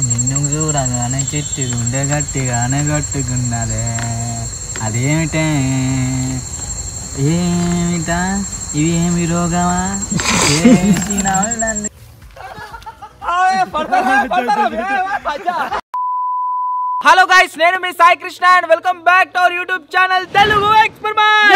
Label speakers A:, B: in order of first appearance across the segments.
A: నిన్ను చూడగానే చెట్టు గుండె గట్టిగానే కట్టుకున్నదే అదేమిటే ఏమిటా ఇవి ఏమి రోగమా హలో గైస్ నేను మీ Sai Krishna and welcome back to our YouTube channel Telugu experiment.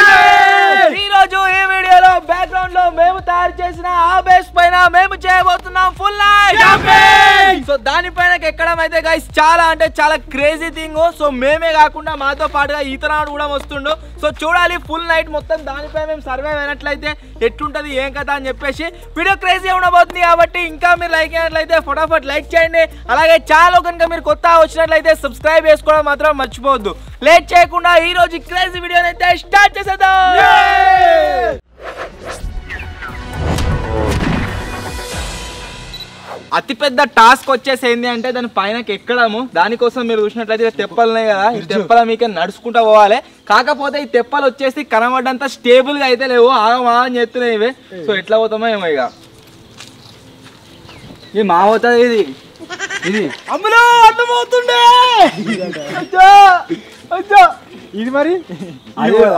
A: ఈ రోజు ఈ వీడియోలో బ్యాక్గ్రౌండ్ లో మేము తయారు చేసిన ఆ బేస్ పైన మేము చేయబోతున్నాం ఫుల్ నైట్ జంపింగ్. సో దానిపైన ఎక్కడం అయితే గైస్ చాలా అంటే చాలా క్రేజీ థింగ్. సో మేమే కాకుండా మాతో పాటుగా ఈతనాడు కూడా వస్తుండు. సో చూడాలి ఫుల్ నైట్ మొత్తం దానిపై మేము సర్వే అయినట్లయితే ఎట్లుంటది ఏం కదా అని చెప్పేసి వీడియో క్రేజీ ఉండబోతుంది. కాబట్టి ఇంకా మీరు లైక్ అయినట్లయితే ఫటాఫట్ లైక్ చేయండి. అలాగే ఛానల్ కనుక మీరు కొత్త వచ్చినట్లయితే సబ్స్క్రైబ్ చేసుకోవడం మాత్రం మర్చిపోవద్దు. లేట్ చేయకుండా ఈ రోజు క్రేజీ వీడియోని అయితే స్టార్ట్ చేసేద్దాం. అతిపెద్ద టాస్క్ వచ్చేసి ఏంది అంటే దాని పైనకి ఎక్కడము. దానికోసం మీరు చూసినట్లయితే తెప్పలు ఉన్నాయి కదా, ఈ తెప్పల మీకే నడుచుకుంటూ పోవాలి. కాకపోతే ఈ తెప్పలు వచ్చేసి కనబడ్డంత స్టేబుల్ గా అయితే లేవు, ఆగమా అని చెప్తున్నాయి ఇవే. సో ఎట్లా పోతామో ఏమో ఇక ఇది మా పోతుంది ఇది ఇది అమ్ములో అర్థమవుతుండే ఇది మరి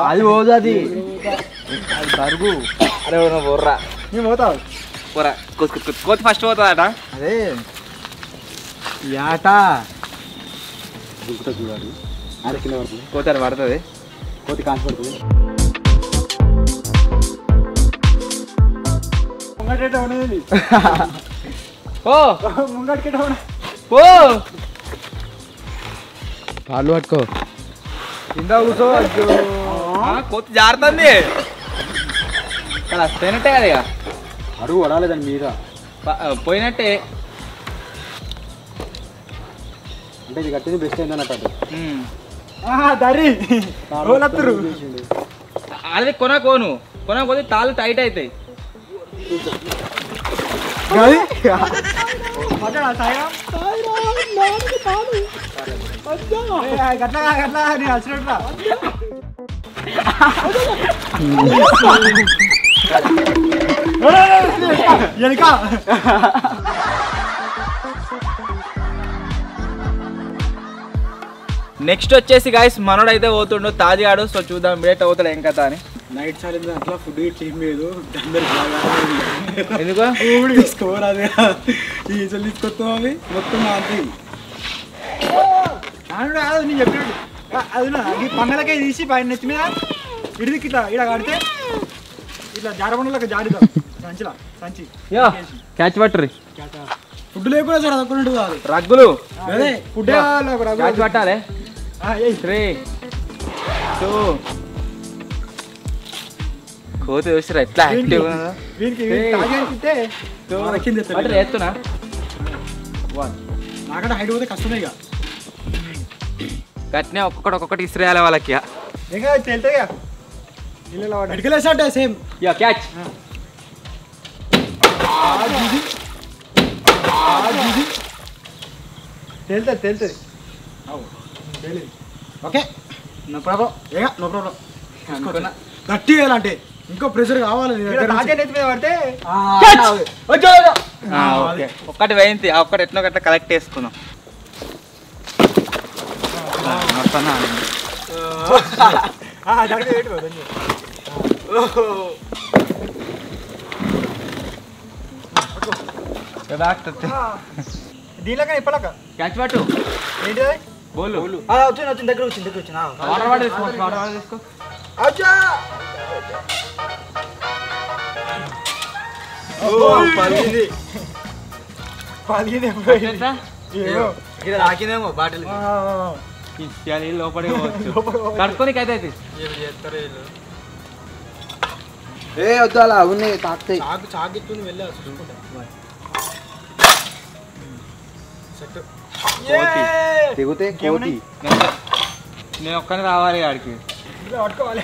A: అది పోదు అది సరుగు. అరే బొర్రా నేను పోతావు బొర్రా కోతి ఫస్ట్ పోతుందట. అదే యాట చూడాలి కోతి అని పడుతుంది, కోతి కాంచి పడుతుంది. పాలు పట్టుకో కింద కూర్చో. కోతి జారుతుంది పోయినట్టే కదా ఇక అడుగు పడాలి దాని మీద పోయినట్టే. అంటే ఇది కట్టింది బెస్ట్ అయిందన్నట్టు అది కొనకోను కొనకపోతే తాళ్ళు టైట్ అవుతాయి. నెక్స్ట్ వచ్చేసి గాయస్ మనోడైతే పోతుండు తాజిగాడు. సో చూద్దాం బేట అవుతాడు ఏం కదా అని. నైట్ సార్ అట్లా ఫుడ్ టీమ్ లేదు ఎందుకో తీసుకోరు అదే ఈజలు తీసుకొస్తాం అవి మొత్తం నేను చెప్పినట్టు అది పంగలకే తీసి పైన నెత్తి మీద ఇడికి ఇట్లా ఇడ కడితే ఇట్లా జారబండలకు జారుతాం సంచిలా సంచి క్యాచ్ పట్టరు. ఫుడ్ లేకుండా సార్ అదొక్కటి కాదు రగ్గులు అదే ఫుడ్ క్యాచ్ పట్టాలి. 3 2 కోతి చూసారా ఎట్లా యాక్టివ్ ఎత్తునా నాకంటే హైట్ పోతే కష్టమే ఇక గట్నే ఒక్కొక్కటి ఇసిరేయాలి వాళ్ళకి. అంటే సేమ్ క్యాచ్ తెలుతుంది okay no problem no problem. గట్టి అంటే ఇంకో ప్రెషర్ కావాలి పడితే ఒక్కటి వేయింది ఒక్కటి ఎట్లా గట్లా కలెక్ట్ చేసుకుందాం. దీనిలాగా ఇప్పలాక క్యాచ్ పట్టు ఏంటి బోలు వచ్చింది దగ్గర వచ్చింది వాటర్ వాటర్ తీసుకో వాటర్ వాటర్ తీసుకో. రాకిందేమో బాటిల్ లోపడి కడుక్కోనికి అయితే ఏ వద్దు అలా ఉన్నాయి తాకుతాయి. చాకిత్తు వెళ్ళా చూసుకుంటా దిగుతే కోతి నేను ఒక్కనే రావాలి ఆడికి పట్టుకోవాలి.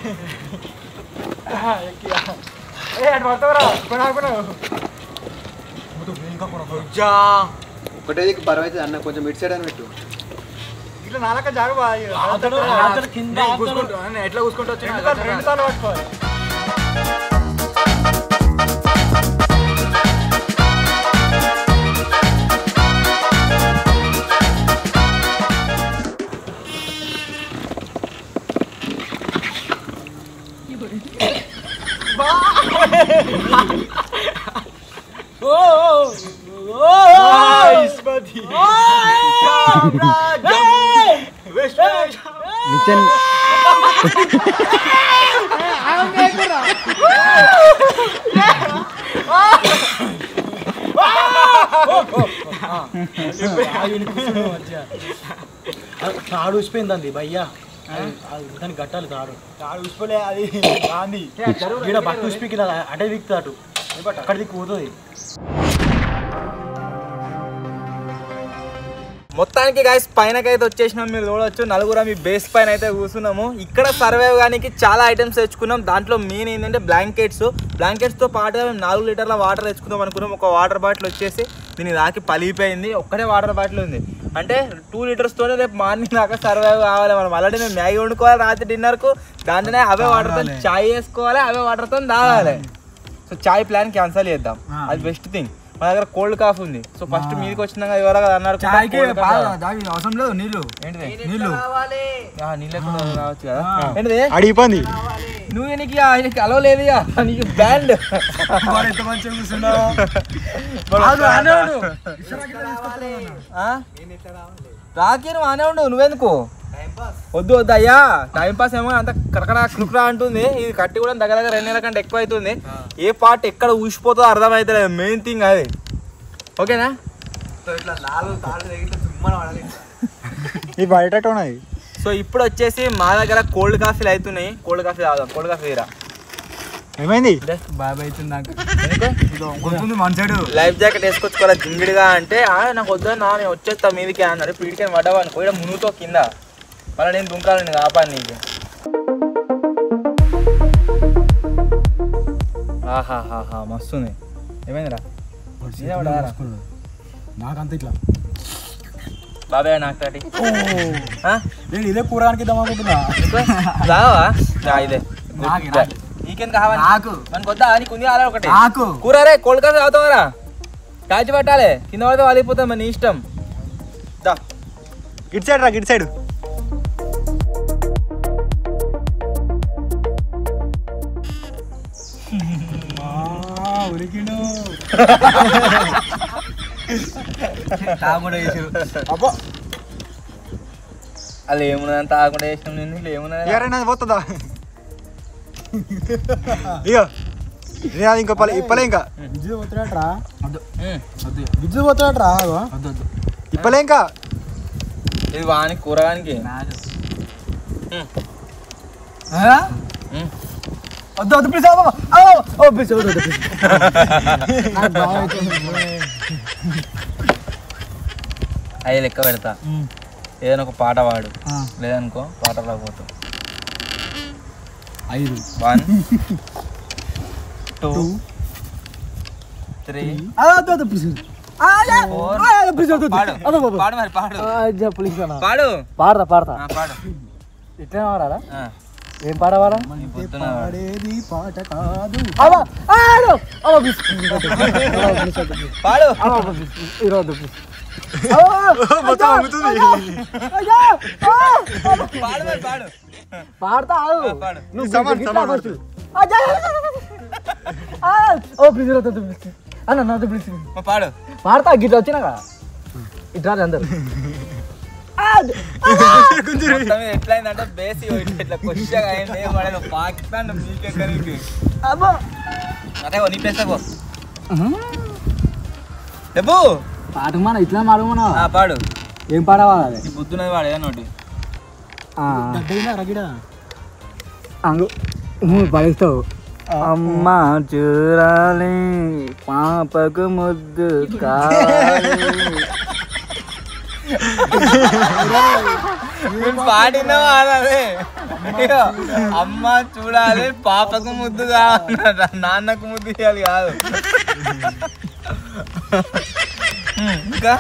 A: ఒకటే బరువు అవుతుంది అన్న కొంచెం ఇటు సైడ్ అని పెట్టు. ఇట్లా నాలక జాగ ఎట్లా కూసుకుంటూ వచ్చి 2 సార్లు పట్టుకోవాలి.
B: తాడు ఊసిపోయిందండి భయ్యా దానికి గట్టాలి తాడు ఊసిపోలే అది రాంది ఇక్కడ బట్ట ఊసిపోయి అటే దిక్కు అటు అక్కడ దిక్కు పోతుంది.
A: మొత్తానికి గైస్ పైనకైతే వచ్చేసినాం. మీరు చూడవచ్చు నలుగురం ఈ బేస్ పైన అయితే కూర్చున్నాము. ఇక్కడ సర్వైవ్ కానీ చాలా ఐటమ్స్ తెచ్చుకున్నాం. దాంట్లో మెయిన్ ఏంటంటే బ్లాంకెట్స్తో పాటు 4 లీటర్ల వాటర్ తెచ్చుకుందాం అనుకున్నాం. ఒక వాటర్ బాటిల్ వచ్చేసి దీన్ని దాకి పలిగిపోయింది. ఒక్కడే వాటర్ బాటిల్ ఉంది అంటే 2 లీటర్స్తోనే రేపు మార్నింగ్ దాకా సర్వైవ్ కావాలి. మనం ఆల్రెడీ మేము మ్యాగీ వండుకోవాలి రాత్రి డిన్నర్కు. దాంట్లోనే అవే వాటర్తో చాయ్ వేసుకోవాలి, అవే వాటర్తో తాగాలి. సో చాయ్ ప్లాన్ క్యాన్సల్ చేద్దాం, అది బెస్ట్ థింగ్. మన దగ్గర కోల్డ్ కాఫీ ఉంది. సో ఫస్ట్ మీదకి వచ్చినాక ఎవరో కదా అన్నారు
B: అవసరం లేదు నీళ్ళు
A: నీళ్ళు కావచ్చు కదా. ఏంటిది
B: అడిగిపోయింది
A: నువ్వు నీకు అలవలేదు నీకు బ్యాండ్ రాకి నువ్వు అనే ఉండు. నువ్వెందుకు వద్దు అయ్యా టైం పాస్ ఏమో అంత కరకడా క్లుక్రా అంటుంది. ఇది కట్టి కూడా దగ్గర 2 నెలల కంటే ఎక్కువ అవుతుంది. ఏ పార్ట్ ఎక్కడ ఊసిపోతుందో అర్థమవుతలేదు. మెయిన్ థింగ్ అది. ఓకేనా? సో ఇప్పుడు వచ్చేసి మా దగ్గర కోల్డ్ కాఫీలు అవుతున్నాయి. కోల్డ్ కాఫీ తాగుదాం. కోల్డ్ కాఫీ తీరా
B: ఏమైంది
A: బాగా అవుతుంది నాకు. లైఫ్ జాకెట్ వేసుకొచ్చుకోవాలి జింగిడిగా అంటే నాకు వద్దా నేను వచ్చేస్తా మీదికే అన్నాడు. పీడికని పడ్డావాను కూడా మునుగుతో కింద మళ్ళీ నేను దుంకాలని కాపాను నీకు. ఆహాహా మస్తుంది. ఏమైందిరా
B: నాకంత ఇట్లా
A: బాబాయ్ నాకు తాటి
B: నేను ఇదే కూరడానికి దమ్మనుకుంటున్నా.
A: ఇదే నీకేం కావాలి? నాకు మనకు వద్దా నీకు ఉంది అలా ఒకటి నాకు కూర రే కోల్డ్ కాఫీ తాగుతావరా? కాచి పట్టాలి కింద పడితే వాలిపోతాం మన ఇష్టం.
B: ఇటు సైడ్ రా, ఇటు సైడ్.
A: అలా ఏమున్నదంతా తాగకుండా చేసినాం. నేను ఏమున్నది
B: పోతుందా ఇక ఇంకా ఇప్పలే ఇంకా గిజ్జు పోతున్నాట్రా గిజ్జు పోతున్నాట్రా ఇప్పలే ఇంకా
A: ఇది వాని కూరగానికి
B: వద్దు వద్దు ప్లీజ్
A: అవి లెక్క పెడతా. ఏదైనా ఒక పాట పాడు, లేదనుకో పాట రాకపోతాం.
B: 5
A: 1 2 3
B: పాడతా పాడతా ఇట్లా పాడాలా? ఏం పాడవాలా?
A: పాడేది
B: పాట కాదు పాడతా పాడతా గిట్ల వచ్చినాక ఇట్లా అందరు
A: ఎట్లయిందంటే బేసి ఇట్లా కొద్దిగా అయింది. పాకిస్తాన్ మీకెక్కడికి అదే నీ ప్లేస్ చెప్పు
B: పాట మన ఇట్లా మాడమన్నా
A: పాడు.
B: ఏం పాడవాలి?
A: బుద్ధున్నది వాడు ఏదన్నా ఒకటి
B: పడేస్తావు. అమ్మ చూడాలి పాపకు ముద్దు
A: పాడినావా? అమ్మ చూడాలి పాపకు ముద్దు కావాలన్నట, నాన్నకు ముద్దు ఇవ్వాలి కాదు. ఇంకా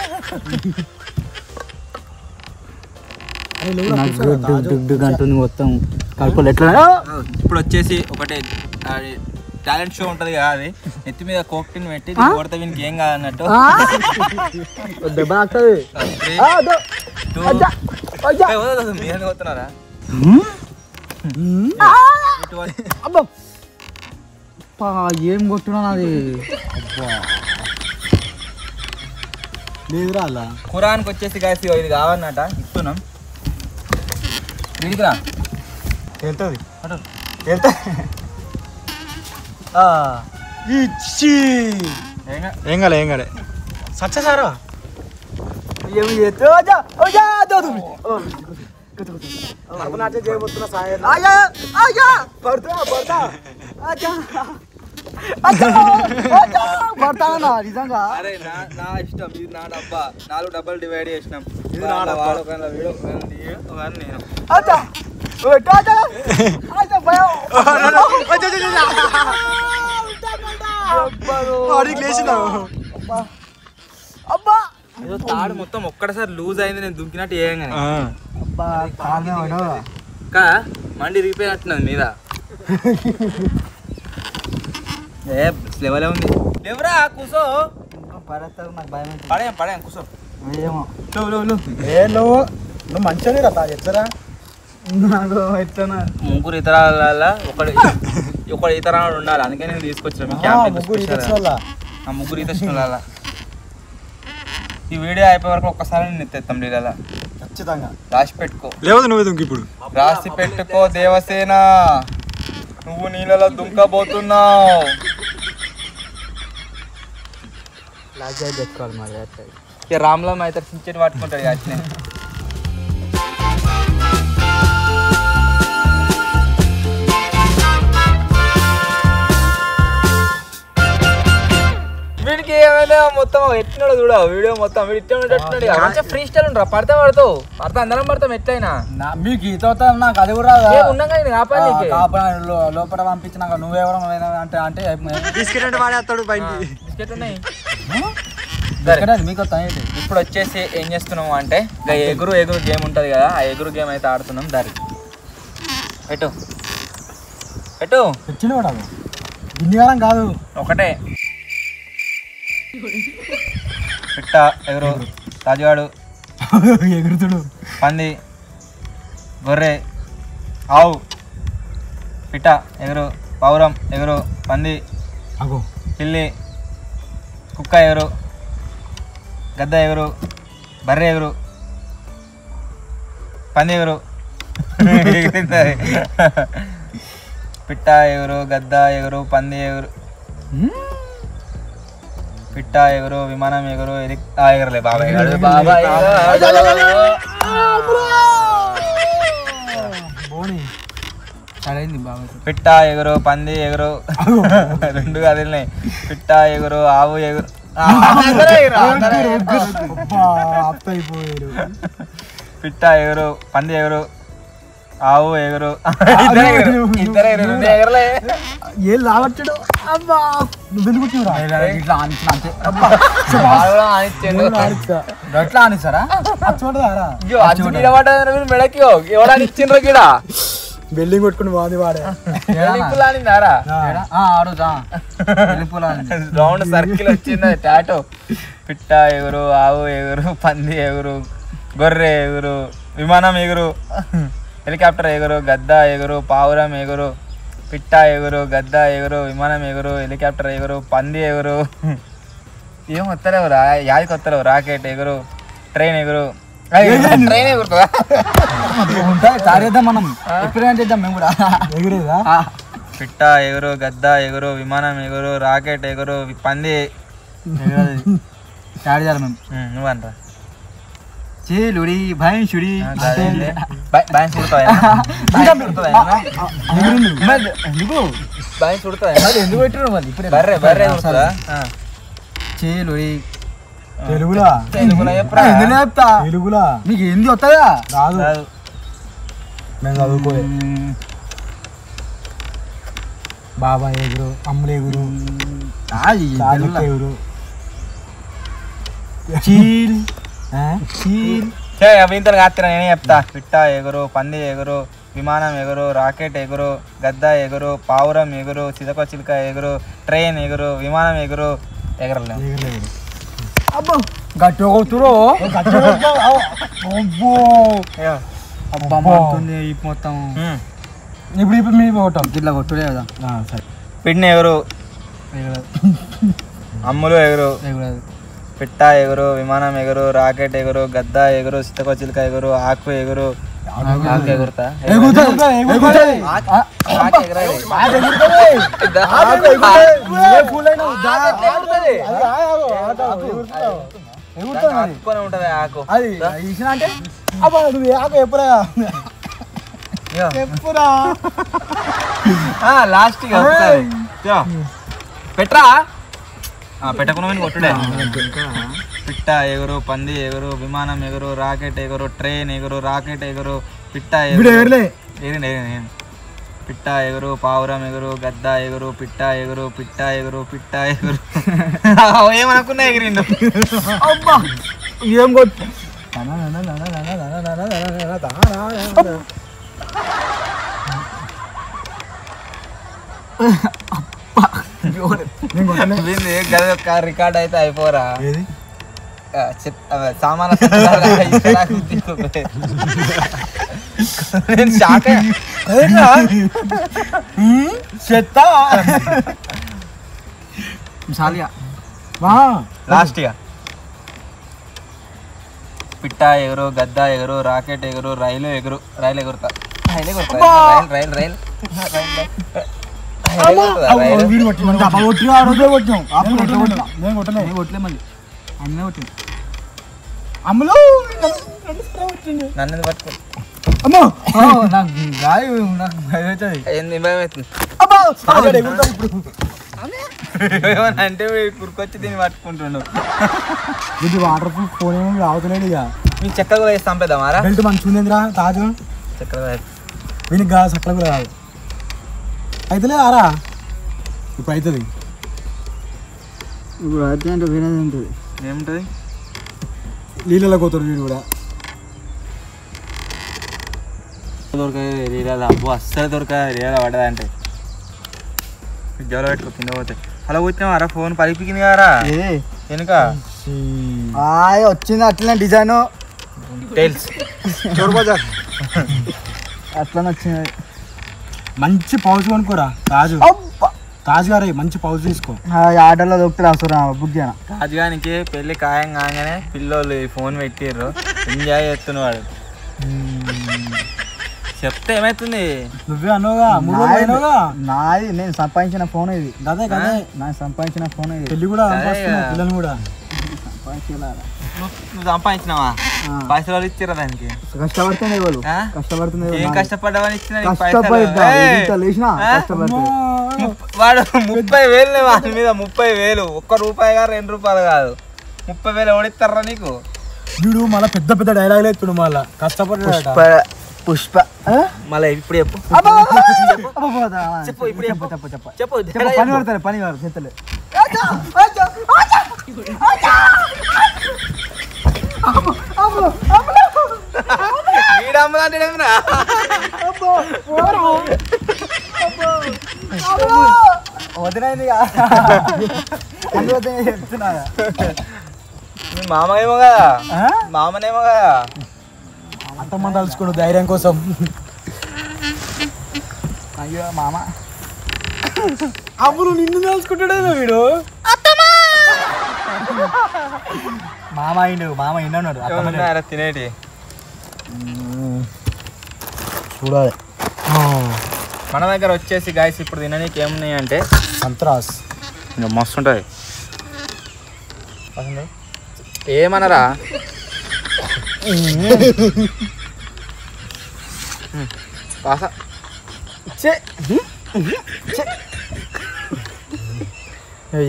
B: మొత్తం కడుపులు ఎట్లా.
A: ఇప్పుడు వచ్చేసి ఒకటే టాలెంట్ షో ఉంటది కదా, అది నెత్తి మీద కోక్టిన్ పెట్టి కొడితే వీనికి ఏం కాదన్నట్టు. మీరు కొడుతున్నారా?
B: ఏం కొట్టున్నా అది లేదురా. అలా
A: ఖురాన్కి వచ్చేసి కాసి ఇది కావన్నట ఇస్తున్నాం. వీడికిరా
B: వెళ్తుంది ఇచ్చి ఏం కాలే ఏం కాలే సచ్చసారా ఏమి చేస్తే నిజంగా.
A: అరే నా ఇష్టం, ఇది నా డబ్బా, 4 డబ్బాలు డివైడ్ చేసినాం.
B: ఇది నా డబ్బా.
A: ఏదో తాడు మొత్తం ఒక్కడసారి లూజ్ అయింది, నేను దుంకినట్టు ఏం కా మండి రీపోయినట్టున్నది మీద. ఏ లెవెల్ ఉంది లేవరా, కూసో. పడేం కూసో.
B: నువ్వు మంచిగా రా ఎత్తరా.
A: ముగ్గురు ఇతరాల ఒకడు ఇతరాలు ఉండాలి, అందుకే నేను తీసుకొచ్చిన ముగ్గురు ఇతర. ఈ వీడియో అయిపోయే వరకు ఒక్కసారి నేను ఎత్తేస్తాం నీళ్ళ.
B: ఖచ్చితంగా
A: రాసి పెట్టుకో.
B: లేదు నువ్వు దుంకి ఇప్పుడు
A: రాసి పెట్టుకో దేవసేన, నువ్వు నీళ్ళలో దుంకబోతున్నావు.
B: తెచ్చుకోవాలి మరి
A: రామ్లో అయితే సించెట్ పట్టుకుంటాడు అట్నే. వీడికి ఏమైనా మొత్తం ఎట్టినాడు చూడ వీడియో మొత్తం వీడు ఇట్లా మంచిగా ఫ్రీ స్టైల్ ఉండరా. పడతా అందరం పడతాం ఎట్లయినా.
B: మీకు ఈత నాకు అది కూడా లోపల పంపించినాక నువ్వెవరం అంటే బిస్కెట్ వాడేస్తాడు బిస్కెట్ ఉన్నాయి మీకు.
A: ఇప్పుడు వచ్చేసి ఏం చేస్తున్నాము అంటే ఎగురు గేమ్ ఉంటది కదా, ఆ ఎగురు గేమ్ అయితే ఆడుతున్నాం. దారి ఎటు
B: తెచ్చిన కూడా గిన్నెకాలం కాదు,
A: ఒకటే. పిట్ట ఎగురు, రాజుగాడు
B: ఎగురుతుడు,
A: పంది, గొర్రె, ఆవు. పిట్ట ఎగురు, పావురం ఎగురు, పంది, పిల్లి, కుక్క ఎగురు, గద్ద ఎగురు, బర్రె ఎగురు, పంది ఎగురు. పిట్ట ఎగురు, గద్ద ఎగురు, పంది ఎగురు, పిట్ట ఎగురు, విమానం ఎగురు, ఎగరలే బాబాయ్. పిట్ట ఎగురు, పంది ఎగురు, 2 కదిలినాయి. పిట్ట ఎగురు, ఆవు ఎగురు, పిట్ట ఎగురు, పంది ఎగురు, ఆవు ఎగురు, ఇద్దరు ఎగరలే.
B: ఏం రావచ్చాడు. ఎట్లా ఆనిస్తారా
A: మెడకి ఎవడని ఇచ్చిండ్రు గిడ
B: బిల్డింగ్ కొట్టుకుని బాగుంది వాడే
A: రౌండ్ సర్కిల్ వచ్చింది టాటో. పిట్ట ఎగురు, ఆవు ఎగురు, పంది ఎగురు, గొర్రె ఎగురు, విమానం ఎగురు, హెలికాప్టర్ ఎగురు, గద్ద ఎగురు, పావురం ఎగురు, పిట్ట ఎగురు, గద్ద ఎగురు, విమానం ఎగురు, హెలికాప్టర్ ఎగురు, పంది ఎగురు. ఏం వస్తలేవు యాదికి వస్తలేవు. రాకెట్ ఎగురు, ట్రైన్ ఎగురు. ట్రైన్ ఎగురుతుందా?
B: మనం ఎక్స్పెరిమెంట్ చేద్దాం మేము కూడా. ఎగురేదా?
A: పిట్ట ఎగురు, గద్ద ఎగురు, విమానం ఎగురు, రాకెట్ ఎగురు, పంది. నువ్వంటా
B: చేలుడి భయంసుడి ఎందుకు పెట్టారు మళ్ళీ చేలుడి తెలుగులా తెలుగులా మీకు ఏంది వస్తుందా? రాదు, మేము చదువుకోలే. బాబా ఎగురు, అమ్ములు ఎగురు, ఎగురు, చీల్
A: ఇంత కాస్తా నేనే చెప్తా. పిట్ట ఎగురు, పంది ఎగురు, విమానం ఎగురు, రాకెట్ ఎగురు, గద్ద ఎగురు, పావురం ఎగురు, చిలక ఎగురు, ట్రైన్ ఎగురు, విమానం ఎగురు. ఎగరలేదు.
B: అబ్బో గట్టి అవుతురో మొత్తం. ఇప్పుడు మీ పోవటం ఇట్లా కొట్టుడే కదా. సరే.
A: పిడ్ని ఎగురు, అమ్ములు ఎగురు, పిట్ట ఎగురు, విమానం ఎగురు, రాకెట్ ఎగురు, గద్ద ఎగురు, చిలక ఎగురు, ఆకు ఎగురు. ఆకు ఎగురుతా ఉంటది ఆకు.
B: అది అంటే నువ్వు ఆకు ఎప్పుడా
A: లాస్ట్ పెట్రా పెట్టకుండా కొట్టుడే. పిట్ట ఎగురు, పంది ఎగురు, విమానం ఎగురు, రాకెట్ ఎగురు, ట్రైన్ ఎగురు, రాకెట్ ఎగురు, పిట్ట ఎగురు, పిట్ట ఎగురు, పావురం ఎగురు, గద్ద ఎగురు, పిట్ట ఎగురు, పిట్ట ఎగురు, పిట్ట ఎగురు. ఏమనుకున్నా ఎగిరిండు.
B: ఏం కొట్టు
A: రికార్డ్ అయితే అయిపోరా. సామాన్ లాస్ట్ ఇక పిట్ట ఎగురు, గద్ద ఎగురు, రాకెట్ ఎగురు, రైలు ఎగురుతా. రైలు
B: అమ్ములు
A: నన్ను పట్టుకో.
B: అమ్మో నాకు భయం అవుతుంది.
A: అంటే కురుకొచ్చి దీన్ని పట్టుకుంటుండు.
B: ఇది వాటర్ ప్రూఫ్ ఫోన్ ఏమో రావుతున్నాడు. ఇక
A: మీకు చక్కగా వేసి చంపేద్దామారా?
B: బెల్ట్ మంచిగా ఉందిరా తాజు.
A: చక్కగా
B: వీనికి కాదు చక్కగా కూడా కాదు. అయితే ఆరా ఇప్పుడు అవుతుంది. ఇప్పుడు అయితే అంటే వినేది ఉంటుంది.
A: ఏముంటుంది?
B: నీళ్ళలో పోతాడు వీడు కూడా.
A: దొరకదు రీలాల. అబ్బో అస్సలు దొరకదు రీలాల పడ్డదంటే. జవలో పెట్టుకో కింద పోతే. అలా వచ్చినావారా ఫోన్ పలిపికింది కారా వెనుక
B: వచ్చింది అట్లనే డిజైన్
A: టైల్స్
B: అట్లనే వచ్చింది. మంచి పౌచ్ కొనుక్కోరా తాజు. తాజు గారు మంచి పౌచ్ తీసుకో. ఆర్డర్లో దొరుకుతుంది అవసరం బుక్ చేయను.
A: తాజుగానికి పెళ్లి ఖాయం కాగానే పిల్లోళ్ళు ఫోన్ పెట్టిర్రు. ఎంజాయ్ చేస్తున్నాడు. చెప్తే ఏమైతుంది?
B: నువ్వే అన్నావుగా నాది. నేను సంపాదించిన ఫోన్ ఇది. అదే కదా నాకు సంపాదించిన ఫోన్ ఇది. పెళ్లి కూడా పిల్లలు కూడా
A: నువ్వు సంపాదించినావా? పైసలు వాళ్ళు ఇచ్చారా దానికి?
B: కష్టపడుతుంది కష్టపడుతుంది.
A: ఏం కష్టపడ్డావని ఇచ్చిన వాడు 30,000 వాడి మీద. 30,000 ₹1 2 రూపాయలు కాదు. 30,000 ఓడిస్తారా నీకు?
B: వీడు మళ్ళీ పెద్ద పెద్ద డైలాగులు ఎత్తుడు. మళ్ళా కష్టపడ్డా పుష్ప.
A: మళ్ళీ ఇప్పుడు చెప్పు.
B: పని పడతారు పని కాదు చెత్తలే. వదినైంది చెప్తున్నా.
A: మామేమో కదా మామనేమో కదా
B: అంతమంది తలుచుకోడు ధైర్యం కోసం. అయ్యో మామ అప్పుడు నిన్ను తలుచుకుంటాడేమో వీడు. మామ విన్నాడు
A: తినేటి
B: చూడాలి.
A: మన దగ్గర వచ్చేసి గాయస్ ఇప్పుడు తిననీకి ఏమున్నాయి అంటే
B: సంత్రాస్.
A: ఇంకా మస్తు ఉంటుంది. ఏమనరా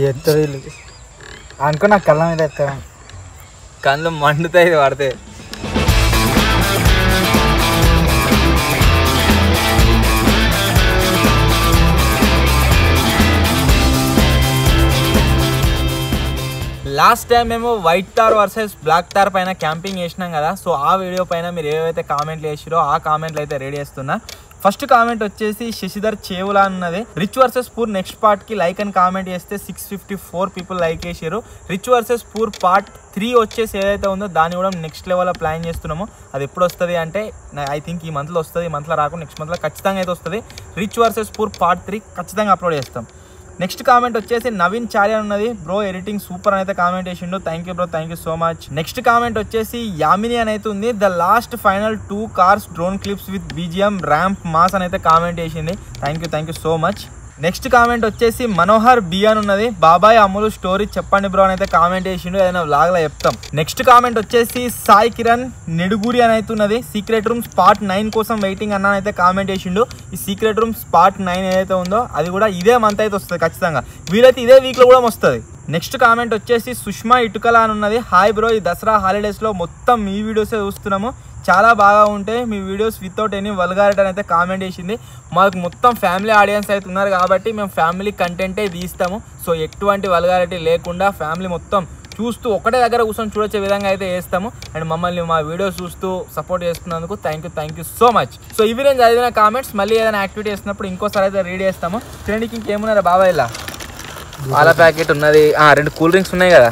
B: ఎత్తది అనుకో. నాకు కళ్ళ మీద ఎత్తాను.
A: కళ్ళు మండుతాయి వాడితే. లాస్ట్ టైం మేము white tar versus black tar పైన క్యాంపింగ్ చేసినాం కదా. సో ఆ వీడియో పైన మీరు ఏవైతే కామెంట్లు చేసిరో ఆ కామెంట్లు అయితే రెడీ చేస్తున్నా. ఫస్ట్ కామెంట్ వచ్చేసి శశిధర్ చేవులా అన్నది. Rich versus poor next part కి లైక్ అని కామెంట్ చేస్తే 654 పీపుల్ లైక్ చేసారు. రిచ్ వర్సెస్ పూర్ పార్ట్ 3 వచ్చేసి ఏదైతే ఉందో దాన్ని కూడా నెక్స్ట్ లెవెల్లో ప్లాన్ చేస్తున్నాము. అది ఎప్పుడు వస్తుంది అంటే ఐ థింక్ ఈ మంత్లో వస్తుంది. ఈ మంత్లో రాకుండా నెక్స్ట్ మంత్లో ఖచ్చితంగా అయితే వస్తుంది. రిచ్ వర్సెస్ పూర్ పార్ట్ 3 ఖచ్చితంగా అప్లోడ్ చేస్తాం. నెక్స్ట్ కామెంట్ వచ్చేసి నవీన్ చార్య ఉన్నది. బ్రో ఎడిటింగ్ సూపర్ అని అయితే కామెంట్ చేసిండు. Thank you bro, thank you so much. Next comment వచ్చేసి యామిని అని అయితే ఉంది. The last final 2 cars drone clips with BGM ramp mass అని అయితే కామెంట్ చేసింది. Thank you so much. Next comment వచ్చేసి మనోహర్ బి అని ఉన్నది. బాబాయ్ అమ్ములు స్టోరీ చెప్పండి బ్రో అని అయితే కామెంట్ చేసిండు. ఏదైనా వ్లాగ్ లో చెప్తాం. నెక్స్ట్ కామెంట్ వచ్చేసి సాయి కిరణ్ నెడుగురి అని అయితే ఉన్నది. సీక్రెట్ రూమ్స్ పార్ట్ 9 కోసం వెయిటింగ్ అన్న అయితే కామెంట్ చేసిండు. ఈ సీక్రెట్ రూమ్స్ పార్ట్ 9 ఏదైతే ఉందో అది కూడా ఇదే మంత్ అయితే వస్తుంది ఖచ్చితంగా. వీలైతే ఇదే వీక్ లో కూడా వస్తుంది. నెక్స్ట్ కామెంట్ వచ్చేసి సుష్మా ఇటుకల అని ఉన్నది. హాయ్ బ్రో, ఈ దసరా హాలిడేస్ లో మొత్తం మీ వీడియోసే చూస్తున్నాము. చాలా బాగా ఉంటాయి మీ వీడియోస్ వితౌట్ ఎనీ వల్గారిటీ అని అయితే కామెంట్ చేసింది. మాకు మొత్తం ఫ్యామిలీ ఆడియన్స్ అయితే ఉన్నారు కాబట్టి మేము ఫ్యామిలీ కంటెంటే తీస్తాము. సో ఎటువంటి వల్గారిటీ లేకుండా ఫ్యామిలీ మొత్తం చూస్తూ ఒకటే దగ్గర కూర్చొని చూడొచ్చే విధంగా అయితే వేస్తాము. అండ్ మమ్మల్ని మా వీడియోస్ చూస్తూ సపోర్ట్ చేస్తున్నందుకు thank you so much. So ఇవి నేను చదివిన కామెంట్స్. మళ్ళీ ఏదైనా యాక్టివిటీ చేసినప్పుడు ఇంకోసారి అయితే రీడ్ చేస్తాము. ఫ్రెండ్కి ఇంకేమున్నారా బాబాయ్? ఇలా పాల ప్యాకెట్ ఉన్నది, 2 కూల్ డ్రింక్స్ ఉన్నాయి కదా.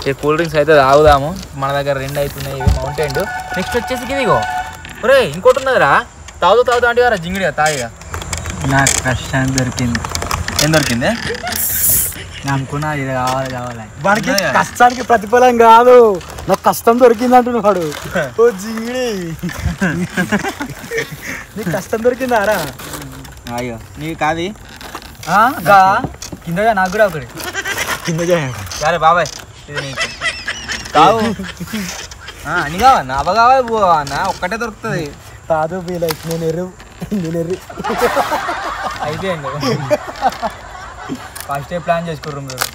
A: ఈ కూల్ డ్రింక్స్ అయితే తాగుదాము. మన దగ్గర 2 అవుతున్నాయి. ఇవి మౌంటైన్. నెక్స్ట్ వచ్చేసి ఇదిగో ఒరే ఇంకోటి ఉన్నదిరా. తాగుతూ అంటే కదా జింగిడిగా తాగిగా.
B: నాకు కష్టం దొరికింది.
A: ఏం దొరికింది?
B: అనుకున్నా ఇది కావాలి. వాడికి కష్టానికి ప్రతిఫలం కాదు, నాకు కష్టం దొరికింది అంటున్నాడు. ఓ జింగిడి, నీకు కష్టం దొరికిందారా?
A: అయ్యో నీకు కాదు
B: కింద నాకు కూడా ఒకటి కింద
A: సరే బాబాయ్ ఇది నీకు కావు. అన్ని కావన్నా అవ కావాలి పోవన్నా ఒక్కటే దొరుకుతుంది.
B: కాదు నేను ఎర్రు
A: అయిపోయింది. ఫస్ట్ ప్లాన్ చేసుకుర్రు మీరు.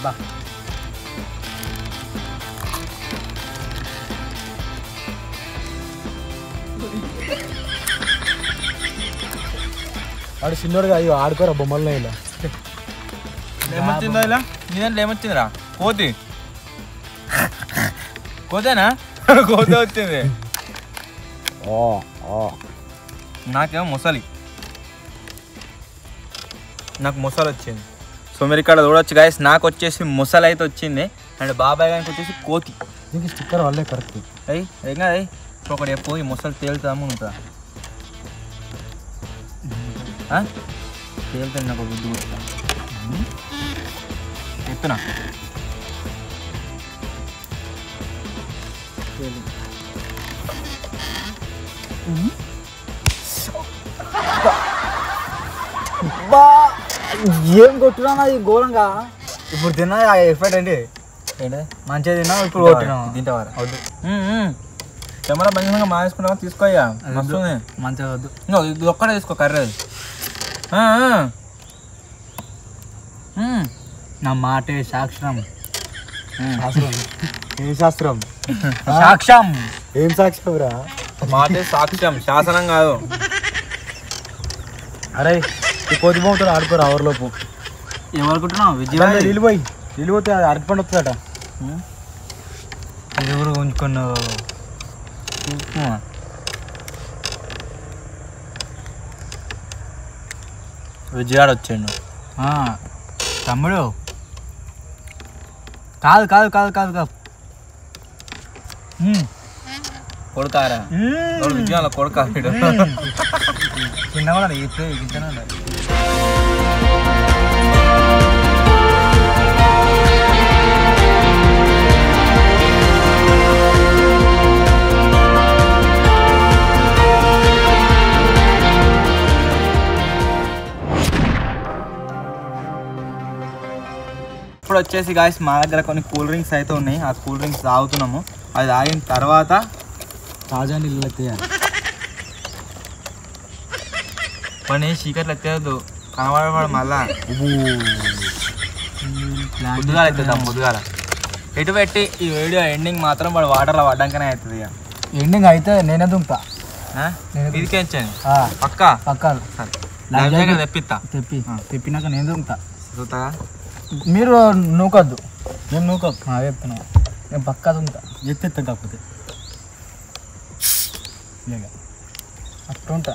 A: బా
B: వాడు చిన్నోడుగా అయ్యో ఆడుకోరా బొమ్మల్లో. ఇలా
A: ఏమొచ్చిందో ఇలా నీ దాంట్లో ఏమొచ్చిందిరా? కోతేనా? కోతే వచ్చింది. నాకేమో మొసలి. నాకు మొసలు వచ్చింది. సో మీరు ఇక్కడ చూడొచ్చు గాయస్. నాకు వచ్చేసి మొసలు అయితే వచ్చింది. అండ్ బాబాయ్ గారికి వచ్చేసి కోతి.
B: నీకు స్టిక్కర్ వల్లే కరెక్ట్.
A: ఏం కాదు ఒకటి చెప్పు. ఈ మొసలు తేలుతాము ఉంటుందా? తేలుతుంది. నాకు గుడ్డు కొడుతా చెప్తున్నా.
B: ఏం కొట్టున్నా ఈ ఘోరంగా. ఇప్పుడు తిన్నా ఎఫెక్ట్ ఏంటి? మంచిగా తిన్నా ఇప్పుడు కొట్టినా.
A: తింటావారా? వద్దు. కెమెరా మంచిగా మానేసుకున్నావా? తీసుకోయ్యా. వస్తుంది
B: మంచిగా వద్దు.
A: ఇది ఒక్కడే తీసుకో కర్రీ.
B: నా మాటే సాక్షరం. ఏం శాస్త్రం?
A: సాక్ష్యం.
B: ఏం సాక్ష్యం రా?
A: మాటే సాక్ష్యం, శాసనం కాదు.
B: అరే ఈ కోతి బొమ్మతో ఆడుకోరు అవర్లోపు.
A: ఏమనుకుంటున్నావు?
B: నీళ్ళు పోతే అది అరటిపండు వస్తుందట. ఎవరు ఉంచుకున్నావు?
A: విజయాడు వచ్చాడు.
B: తమ్ముడు కాదు కాదు కాదు కాదు కాదు
A: కొడుకారా? విజయాల కొడుకా?
B: చిన్న కూడా ఇప్పుడు గింతనే ఉండాలి.
A: ఇప్పుడు వచ్చేసి గాయస్ మా దగ్గర కొన్ని కూల్ డ్రింక్స్ అయితే ఉన్నాయి. ఆ కూల్ డ్రింక్స్ తాగుతున్నాము. అది తాగిన తర్వాత
B: తాజా నీళ్ళు ఎత్తేయాలి.
A: పని చీకట్లు ఎత్తేయద్దు, కనబడవాడు మళ్ళా ముద్దుగాల ఎత్తుతాం. ముద్దుగాల ఎటు పెట్టి ఈ వీడియో ఎండింగ్ మాత్రం వాడు వాటర్లో పడ్డాకనే అవుతుంది. ఇక
B: ఎండింగ్ అయితే నేనే దుంపా.
A: ఇదికే వచ్చాను
B: పక్క పక్క తెప్పినాక నేను దొంగతా
A: చూస్తావా?
B: మీరు నూకొద్దు, మేము నూకొద్దు చెప్తున్నా, నేను పక్కా దొంగతా ఎత్తెత్తా కాకపోతే అట్టుంటా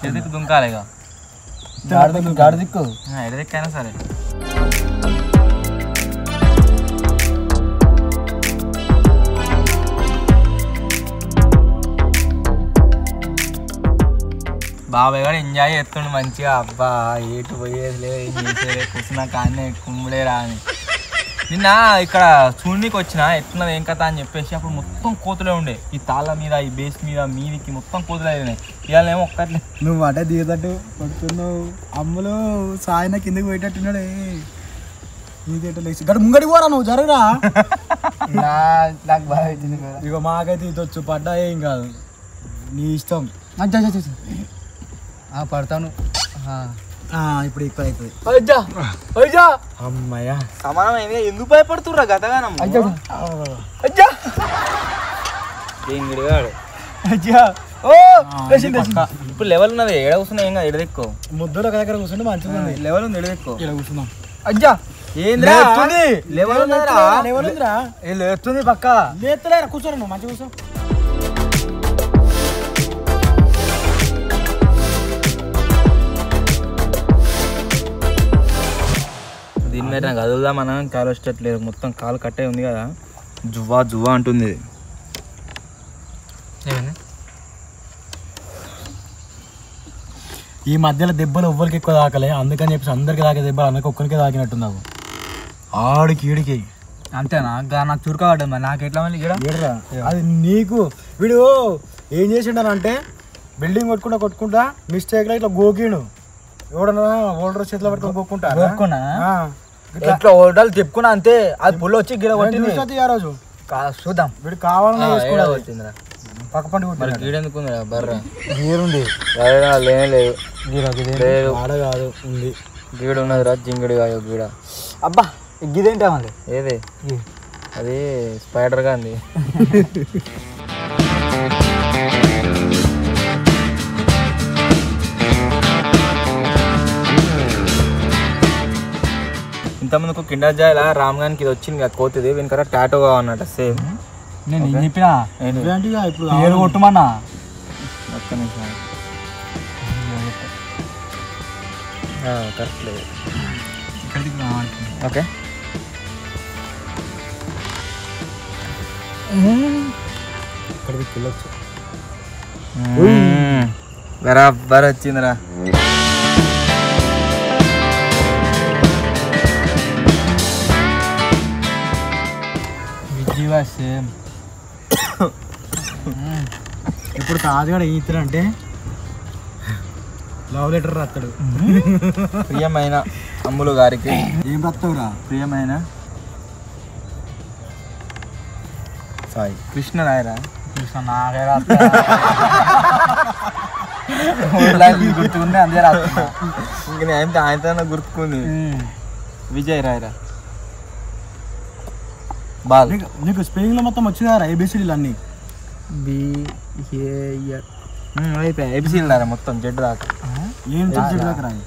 A: ఎదుకు దుంకాలి ఇక
B: గాడి దిక్కు
A: ఎడదిక్కైనా సరే. బాబాయ్ కూడా ఎంజాయ్ చేస్తుండు మంచిగా. అబ్బా ఏటు పోయేది లేదు, ఏం చేసేది, కూర్చున్నా కానీ కుమ్ముడే రాని. నిన్న ఇక్కడ చూడనీకి వచ్చిన ఎట్లున్నది ఏం కథ అని చెప్పేసి అప్పుడు మొత్తం కోతులే ఉండే, ఈ తాళ్ళ మీద ఈ బేస్ మీద మీదికి మొత్తం కోతులే అయినాయి. ఇవాళ ఏమో ఒక్కట్లే.
B: నువ్వు అటే దిగతట్టు పడుతున్నావు, అమ్ములు సాయన కిందకి పోయేటట్టున్నాడే. ఇక్కడ ముంగడికి పోరా, నువ్వు జరుగురా. నాకు బాగా అవుతుంది ఇక, మాకైతే ఇది వచ్చు, పడ్డా ఏం కాదు, నీ ఇష్టం. పడతాను ఇప్పుడు ఇక్కడ అవుతుంది. అమ్మాయ్యా
A: సమానం ఎందుకు భయపడుతుర్రా గతగానం? ఇప్పుడు లెవెల్ ఉన్నది, ఎడ కూర్చున్నా ఏం కాదు, ఎడదెక్కో
B: ముద్దులో దగ్గర కూర్చుంటే మంచిగా ఉంది.
A: లెవెల్ ఉంది, ఎడదెక్కో
B: ఇక్కడ కూర్చున్నాం.
A: అజ్జా ఏంద్రా లెవెల్
B: ఉందిరా, లేస్తుంది పక్క లేస్తలేరా, కూర్చోరా నువ్వు మంచిగా కూర్చో.
A: దీని మీద నాకు కదులుదామన్నా కాలు వచ్చేట్లేదు, మొత్తం కాలు కట్టే ఉంది కదా, జువ్వా జువ్వా అంటుంది.
B: ఈ మధ్యలో దెబ్బలు ఎవ్వరికి ఎక్కువ తాకలే, అందుకని చెప్పేసి అందరికి తాకే దెబ్బలు అన్నకి ఒక్కరికే తాకినట్టున్నావు. ఆడికి ఈడికి
A: అంతేనా? నాకు చురుకబడ్డది మరి, నాకు ఎట్లా మళ్ళీ
B: ఏడరా అది నీకు. వీడు ఏం చేసిండనంటే బిల్డింగ్ కొట్టుకుంటా మిస్టేక్లో ఇట్లా గోకిండు. ఎవడన్నా ఓల్డర్ చేతిలో పట్టుకొని గోక్కుంటా
A: ఇట్లా ఓల్డర్లు చెప్పుకున్నా అంతే, అది పుల్ల వచ్చి గిడ కొట్టింది
B: ఆ రోజు.
A: చూద్దాం
B: వీడు కావాలని
A: వచ్చిందిరా
B: పక్క పండు
A: గీడెందుకుంది బర్ర
B: గీరుంది
A: లేదు
B: ఆడ కాదు ఉంది,
A: గీడ ఉన్నదిరా, జింగిడి కాదు గీడ.
B: అబ్బా గిదేంటా మళ్ళీ
A: ఏది అది స్పైడర్ గా ఉంది. ఇంతమందికి కిండర్ జాయ్లా రామ్ గానికి ఇది వచ్చింది కదా కోతిది, వెనకరా టాటో కావన్నట సేమ్.
B: నేను ఏం చెప్పినా ఇప్పుడు ఏడు కొట్టుమన్నా.
A: ఒక్క నిమిషం కరెక్ట్ లేదు. ఓకే
B: ఇక్కడికి వెళ్ళొచ్చు.
A: బరాబర్ వచ్చిందిరా.
B: సేమ్ ఇప్పుడు తాజుగాడు ఏం ఇస్తాడంటే లవ్ లెటర్ రాస్తాడు.
A: ప్రియమైన అమ్ములు గారికి
B: ఏం రాస్తావురా?
A: ప్రియమైన సాయి కృష్ణ రాయరా,
B: కృష్ణ నాకే రాస్తా గుర్తుకుంది అంతే రాస్తా.
A: ఇంక నేను ఆయనతో గుర్తుకుంది. విజయ్ రాయరా. బాల్
B: నీకు స్పెల్లింగ్ లో మొత్తం వచ్చిందా ఏబిసిడీలు అన్ని?
A: అయిపోయాయి ఏబిసిడీలు రారా మొత్తం జెడ్ దాకా.
B: ఏం జెడ్ దాకా రాయి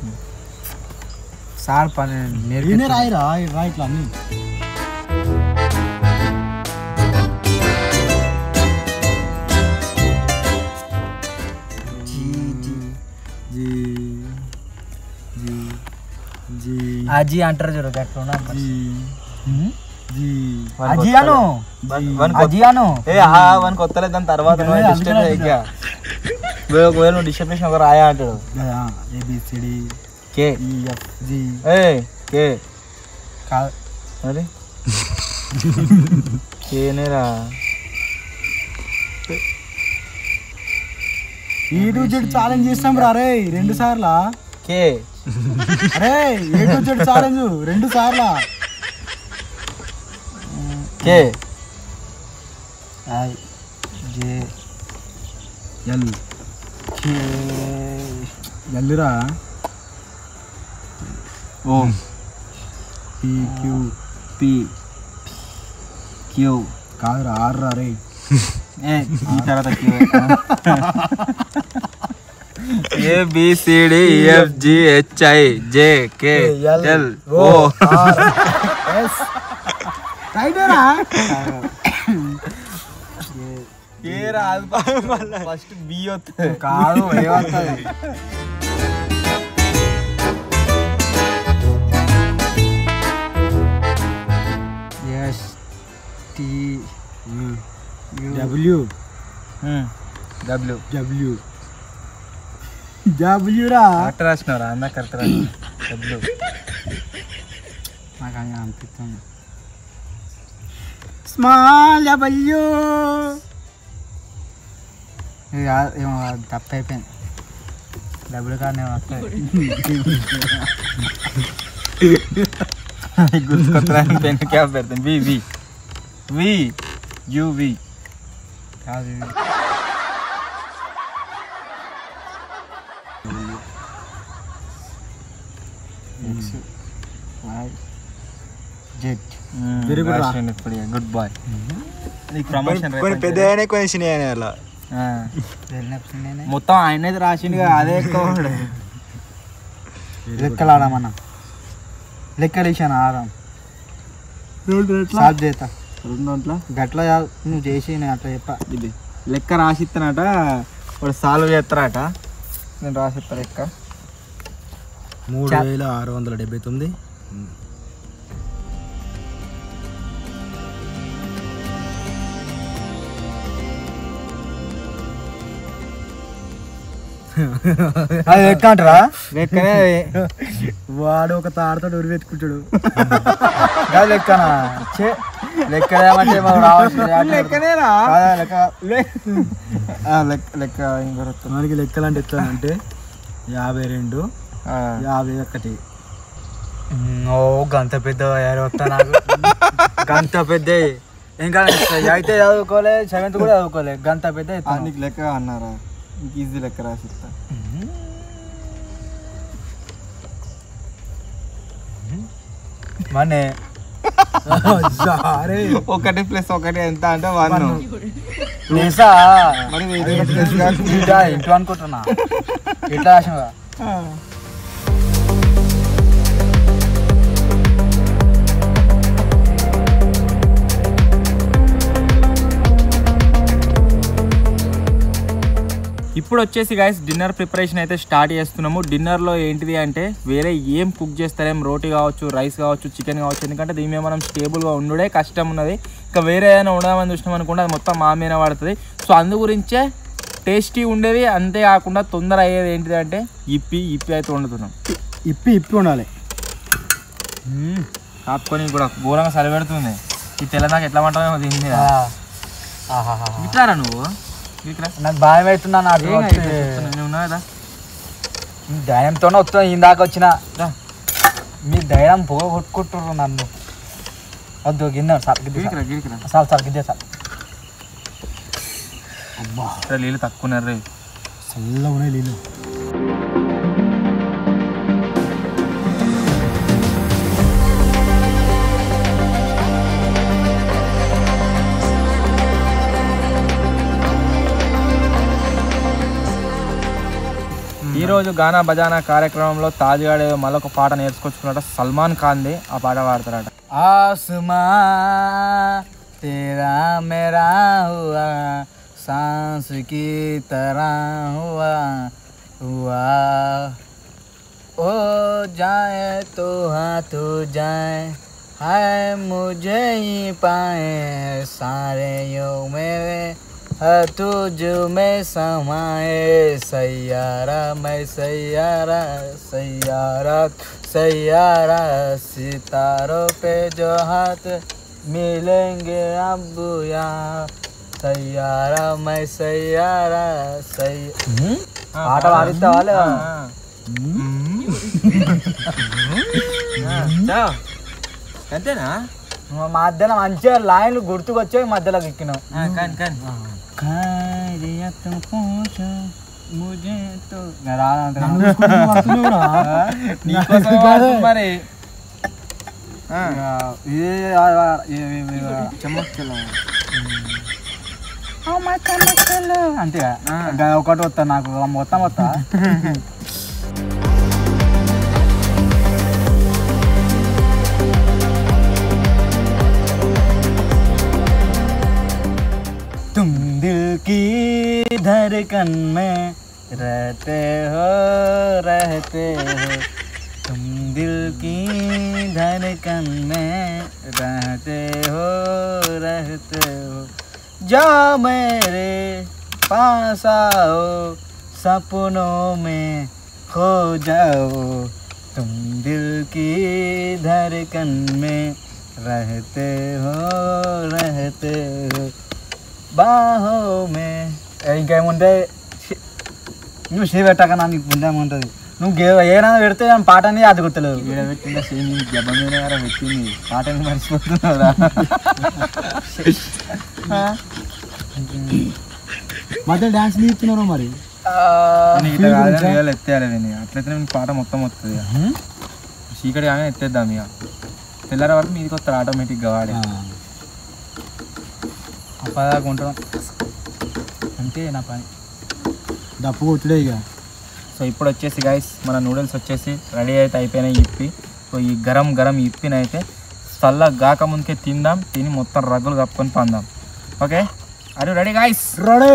A: సార్ పని
B: నేనే రాయిరా రా ఇట్లా అన్ని.
A: అజీ అంటారు చూడు అట్లా కొత్తలే, దాని తర్వాత నువ్వు డిస్టర్బేషన్ ఒక రాయా అంటాడు.
B: ఏబిసిడి
A: కే కే మరి కేనేరా.
B: ఏ టు జెడ్ ఛాలెంజ్ చేస్తాం రా రే 2 సార్లా.
A: కే
B: అరే ఏ టు జెడ్ ఛాలెంజ్ 2 సార్లా.
A: K
B: I J L K ఎల్లురా.
A: O
B: P Q
A: P Q
B: కాదురా ఆర్ రా రే.
A: ఈ తర్వాత క్యూ ABCDEFGHIJKL ఏ రాదు ఫస్ట్ బి వస్తుంది
B: కాదు ఏ వస్తుంది డబ్ల్యూ
A: డబ్ల్యూ
B: డబ్ల్యూ డబ్ల్యూ రా
A: కరెక్ట్ రాసినవరా అన్న కరెక్ట్ రాసిన డబ్ల్యూ
B: నాకు అని అనిపిస్తుంది స్మాల్ డబ్ల్యూ ఏమో తప్పు అయిపోయింది డబ్బులు కానీ
A: గుర్తుకొత్తరాని పెన్ క్యాప్ పెడతాను వి వి వి యు వి
B: కాదు
A: వెరీ గుడ్ గుడ్ బాయ్ నీకు ప్రమోషన్
B: పెద్ద కొన్ని చిన్న అలా
A: మొత్తం ఆయన రాసిండు అదే ఎక్కువ
B: లెక్కలు ఆడమన్నా లెక్కలు ఇచ్చాను ఆడాం సాల్వ్ చేస్తా
A: 2
B: గట్ల నువ్వు చేసి నేను అట్లా చెప్పా
A: ఇది లెక్క రాసిస్తానట వాడు సాల్వ్ చేస్తారట నేను రాసిస్తా లెక్క
B: 3679 అది లెక్క అంటారా
A: లెక్కనే
B: వాడు ఒక తాడుతో ఉరి పెట్టుకుంటాడు
A: కాదు లెక్కనా లెక్క ఏమంటే
B: లెక్కనేరా
A: లెక్క ఇంకొక
B: మనకి లెక్కలు అంటే ఎట్లా అంటే 52 51 ఓ గంత పెద్ద వస్తా నాకు గంత పెద్ద ఇంకా అయితే చదువుకోలే 7th కూడా చదువుకోలే గంత పెద్ద
A: నీకు లెక్క అన్నారా నీకు ఈజీ లెక్క రాసిస్తా
B: మనే
A: 1+1 ఎంత అంటే 1 మరి
B: ఇంట్లో అనుకుంటున్నా ఎట్లా రాసినవా
A: ఇప్పుడు వచ్చేసి గైస్ డిన్నర్ ప్రిపరేషన్ అయితే స్టార్ట్ చేస్తున్నాము. డిన్నర్లో ఏంటిది అంటే వేరే ఏం కుక్ చేస్తారేం, రోటీ కావచ్చు, రైస్ కావచ్చు, చికెన్ కావచ్చు. ఎందుకంటే దీని మీద మనం స్టేబుల్గా ఉండే కష్టం ఉన్నది. ఇంకా వేరే ఏదైనా ఉండమని చూసినాం అనుకుంటే అది మొత్తం మా మీద పడుతుంది. సో అందు గురించే టేస్టీ ఉండేది, అంతేకాకుండా తొందర అయ్యేది ఏంటిది అంటే ఇప్పి అయితే వండుతున్నాం.
B: ఇప్పి ఉండాలి.
A: కాపుకొని కూడా ఘోరంగా సరిపెడుతుంది. ఈ తెలంగాణ ఎట్లా వంటామో దీన్ని ఇట్లారా నువ్వు
B: నాకు భయం అవుతున్నా. నాకు
A: ఉన్నావు కదా
B: ధైర్యంతోనే వస్తున్నా. ఇందాక వచ్చిన మీ ధైర్యం పొగ కొట్టుకుంటున్నారు నన్ను. వద్దు గిన్నె సార్ గిద్దే సార్. అబ్బా
A: నీళ్ళు తక్కువ ఉన్నారు,
B: చల్లగా ఉన్నాయి నీళ్ళు.
A: ఈరోజు గానా బజానా కార్యక్రమంలో తాజ్గాడు మళ్ళొక పాట నేర్చుకొచ్చుకున్నట. సల్మాన్ ఖాన్ది ఆ పాట పాడతారట.
B: ఆస్మా तेरा मेरा हुआ सांस की तरह हुआ ओ जाए तो हाथ जाए हाय मुझे ही पाए सारे यो मेरे तुझ में समाए सैयारा मैं सैयारा सैयारा सैयारा सितारों पे जो हाथ मिलेंगे अब यहाँ सैयारा मैं सैयारा ఆట పాడిస్తా వాళ్ళే
A: అంతేనా?
B: మధ్యలో మంచిగా లైన్లు గుర్తుకొచ్చాయి, మధ్యలో ఎక్కినాం.
A: మరి
B: అంతే ఒకటి వస్తా నాకు మొత్తం వస్తా तुम दिल की धड़कन में रहते हो तुम दिल की धड़कन में रहते हो जाओ मेरे पास आओ सपनों में खो जाओ तुम दिल की धड़कन में रहते हो బాహో మే ఇంకేముంటే నువ్వు షీ పెట్టాక నాకు ముందేముంటుంది నువ్వు ఏమైనా పెడితే పాట అనేది అది గుర్తలేదు పెట్టిందా పెట్టింది పాట మర్చిపోతున్నావురా మధ్య డాన్స్ నేర్చుకున్నావు మరి ఎత్తేయాలి నేను అట్లయితే నేను పాట మొత్తం వస్తుంది చీకటి కానీ ఎత్తేద్దాం ఇక తెల్లారి వరకు మీదికి వస్తారు ఆటోమేటిక్గా వాడే అప్పదాకా ఉంటాం అంతే నా పని డప్పు కొట్టుడే ఇక సో ఇప్పుడు వచ్చేసి గైస్ మన నూడిల్స్ వచ్చేసి రెడీ అయితే అయిపోయినాయి ఇప్పి సో ఈ గరం ఇప్పినైతే చల్ల గాక ముందుకే తిందాం తిని మొత్తం రగ్గులు కప్పుకొని పందాం ఓకే అరే రెడీ గైస్ రెడీ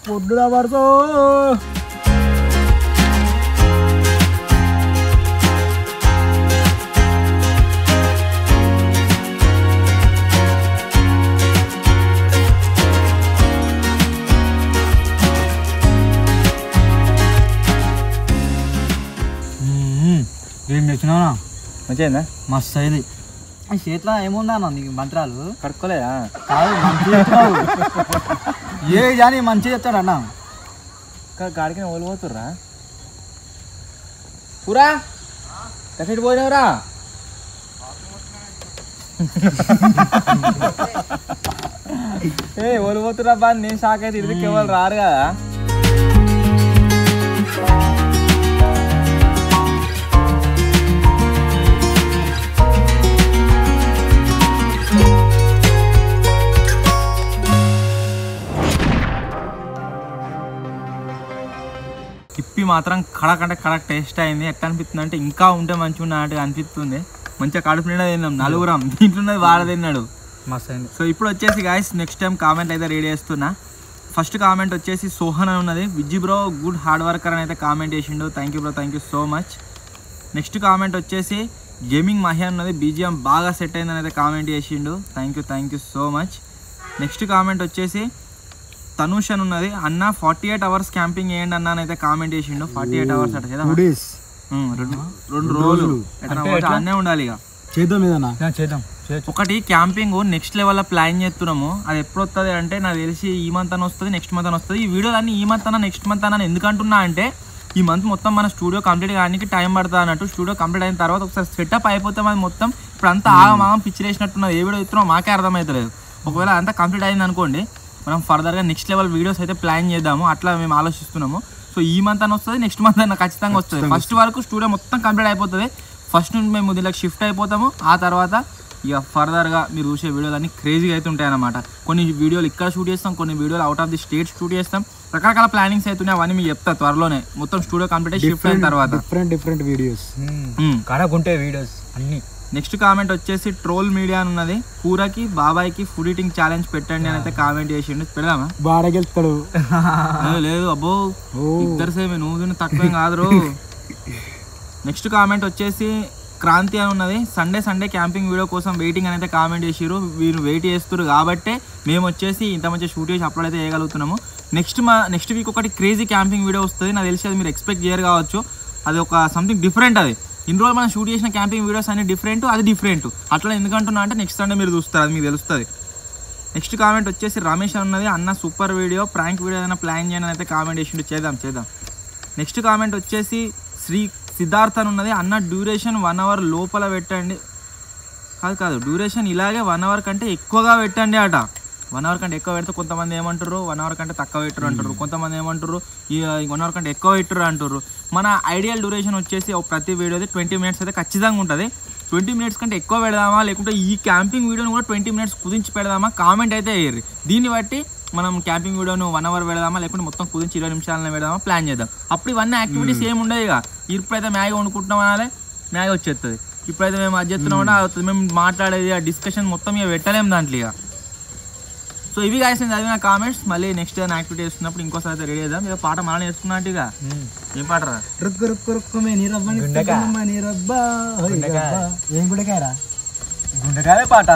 B: పొద్దున పడుతూ ఏం తెచ్చినావునా మంచిగా మస్తు అయింది చేతిలో ఏముందా అన్న నీకు మంత్రాలు కడుక్కోలేదా కాదు ఏ కానీ మంచిగా చెప్తాడు అన్న గాడికి ఓలు పోతుర్రా పూరా కసెట్ పోయినవరా ఏ ఓలు పోతురా బా నేను షాక్ అయితే ఇదికి ఎవరు రారు కదా ఇప్పి మాత్రం కడక్ అంటే కడక్ టేస్ట్ అయింది ఎట్లా అనిపిస్తుంది అంటే ఇంకా ఉంటే మంచిగా ఉన్నట్టుగా అనిపిస్తుంది మంచిగా కడుపు నిండా తిన్నాం నలుగురం దీంట్లో వాడ తిన్నాడు మస్తు అయింది సో ఇప్పుడు వచ్చేసి గాయస్ నెక్స్ట్ టైం కామెంట్ అయితే రెడీ చేస్తున్నా ఫస్ట్ కామెంట్ వచ్చేసి సోహన్ అని ఉన్నది Vijji bro good hard worker అని అయితే కామెంట్ చేసిండు thank you bro thank you so much next comment వచ్చేసి గేమింగ్ మహి ఉన్నది బీజిఎం బాగా సెట్ అయిందని అయితే కామెంట్ చేసిండు thank you so much next comment వచ్చేసి తనుష్ అని ఉన్నది అన్న 48 hours క్యాంపింగ్ చేయండి అన్న అయితే కామెంట్ చేసిండు 48 hours అట కదా 2 రోజులు అన్నీ ఉండాలి ఇక చేద్దాం ఒకటి క్యాంపింగ్ నెక్స్ట్ లెవెల్లో ప్లాన్ చేస్తున్నాము అది ఎప్పుడు వస్తుంది అంటే నాకు తెలిసి ఈ మంత్ అని వస్తుంది నెక్స్ట్ మంత్ అని వస్తుంది ఈ వీడియోలు అన్ని ఈ మంత్ అన్న నెక్స్ట్ మంత్ అన్న ఎందుకంటున్నా అంటే ఈ మంత్ మొత్తం మన స్టూడియో కంప్లీట్ కానికి టైం పడుతుంది అన్నట్టు స్టూడియో కంప్లీట్ అయిన తర్వాత ఒకసారి సెటప్ అయిపోతే అది మొత్తం ఇప్పుడు అంతా ఆగమాగం పిచ్చి వేసినట్టున్నది ఏ వీడియో ఇస్తున్నామో మాకే అర్థమవుతలేదు ఒకవేళ అంతా కంప్లీట్ అయింది అనుకోండి మనం ఫర్దర్గా నెక్స్ట్ లెవెల్ వీడియోస్ అయితే ప్లాన్ చేద్దాము అట్లా మేము ఆలోచిస్తున్నాము సో ఈ మంత్ అని వస్తుంది నెక్స్ట్ మంత్ అన్న ఖచ్చితంగా వస్తుంది ఫస్ట్ వరకు స్టూడియో మొత్తం కంప్లీట్ అయిపోతుంది ఫస్ట్ నుండి మేము దీనికి షిఫ్ట్ అయిపోతాము ఆ తర్వాత ఇక ఫర్దర్గా మీరు చూసే వీడియోలు అన్నీ క్రేజీగా అయితే ఉంటాయి అన్నమాట కొన్ని వీడియోలు ఇక్కడ షూట్ చేస్తాం కొన్ని వీడియోలు out of the state shoot చేస్తాం రకరకాల ప్లానింగ్స్ అవుతున్నాయి అవన్నీ మీకు చెప్తా త్వరలోనే మొత్తం స్టూడియో కంప్లీట్ షిఫ్ట్ అయిన తర్వాత డిఫరెంట్ వీడియోస్ కడకుంటే వీడియోస్ అన్నీ నెక్స్ట్ కామెంట్ వచ్చేసి ట్రోల్ మీడియా అని ఉన్నది కూరకి బాబాయ్కి ఫుడ్ ఈటింగ్ ఛాలెంజ్ పెట్టండి అని అయితే కామెంట్ చేసిండు పెడదామా బాడగెళ్తాడు లేదు అబ్బో ఇద్దరు సేమే నువ్వు తక్కువ కాదు నెక్స్ట్ కామెంట్ వచ్చేసి క్రాంతి అని ఉన్నది సండే క్యాంపింగ్ వీడియో కోసం వెయిటింగ్ అని అయితే కామెంట్ చేసిరు వీరు వెయిట్ చేస్తారు కాబట్టి మేము వచ్చేసి ఇంత మంచి షూట్ చేసి అప్లోడ్ అయితే చేయగలుగుతున్నాము నెక్స్ట్ వీక్ ఒకటి క్రేజీ క్యాంపింగ్ వీడియో వస్తుంది నాకు తెలిసి అది మీరు ఎక్స్పెక్ట్ చేయరు కావచ్చు అది ఒక సంథింగ్ డిఫరెంట్ అది ఇన్ని రోజులు మనం షూట్ చేసిన క్యాంపింగ్ వీడియోస్ అన్ని డిఫరెంట్ అది డిఫరెంట్ అట్లా ఎందుకంటున్నా అంటే నెక్స్ట్ సండే మీరు చూస్తారు అది మీకు తెలుస్తుంది నెక్స్ట్ కామెంట్ వచ్చేసి రమేష్ ఉన్నది అన్న సూపర్ వీడియో ప్రాంక్ వీడియో ఏదైనా ప్లాన్ చేయని అయితే కామెంట్ చేసిండు చేద్దాం నెక్స్ట్ కామెంట్ వచ్చేసి సిద్ధార్థ్ అని ఉన్నది అన్న డ్యూరేషన్ 1 hour లోపల పెట్టండి కాదు డ్యూరేషన్ ఇలాగే 1 hour కంటే ఎక్కువగా పెట్టండి అట 1 hour కంటే ఎక్కువ పెడితే కొంతమంది ఏమంటారు 1 hour కంటే తక్కువ పెట్టరు అంటారు కొంతమంది ఏమంటారు 1 hour కంటే ఎక్కువ పెట్టరు అంటారు మన ఐడియల్ డ్యూరేషన్ వచ్చేసి ప్రతి వీడియోది 20 minutes అయితే ఖచ్చితంగా ఉంటుంది 20 minutes కంటే ఎక్కువ పెడదామా లేకుంటే ఈ క్యాంపింగ్ వీడియోని కూడా 20 minutes కుదించి పెడదామా కామెంట్ అయితే వేయరు దీన్ని బట్టి
A: మనం క్యాంపింగ్ వీడియోను 1 hour పెడదామా లేకుంటే మొత్తం కుదించి 20 నిమిషాలను పెడదామా ప్లాన్ చేద్దాం. అప్పుడు ఇవన్నీ యాక్టివిటీస్ ఏమి ఉండదు. ఇక ఇప్పుడైతే మ్యాగీ వండుకుంటున్నాం అనాలి, మ్యాగీ వచ్చేస్తుంది. ఇప్పుడైతే మేము అది చేస్తున్నాం కూడా అవుతుంది. మేము మాట్లాడేది ఆ డిస్కషన్ మొత్తం ఇక పెట్టలేము దాంట్లో ఇక. సో ఇవి గాయస్ నేను చదివిన కామెంట్స్. మళ్ళీ నెక్స్ట్ ఏదైనా యాక్టివిటీ చేస్తున్నప్పుడు ఇంకోసారి అయితే రెడీ చేద్దాం. ఇక పాట మళ్ళీ నేర్చుకున్నట్టు ఇక ఏం పాట రా?
B: ఏం గుండెకాయరా? గుండెకాయ పాట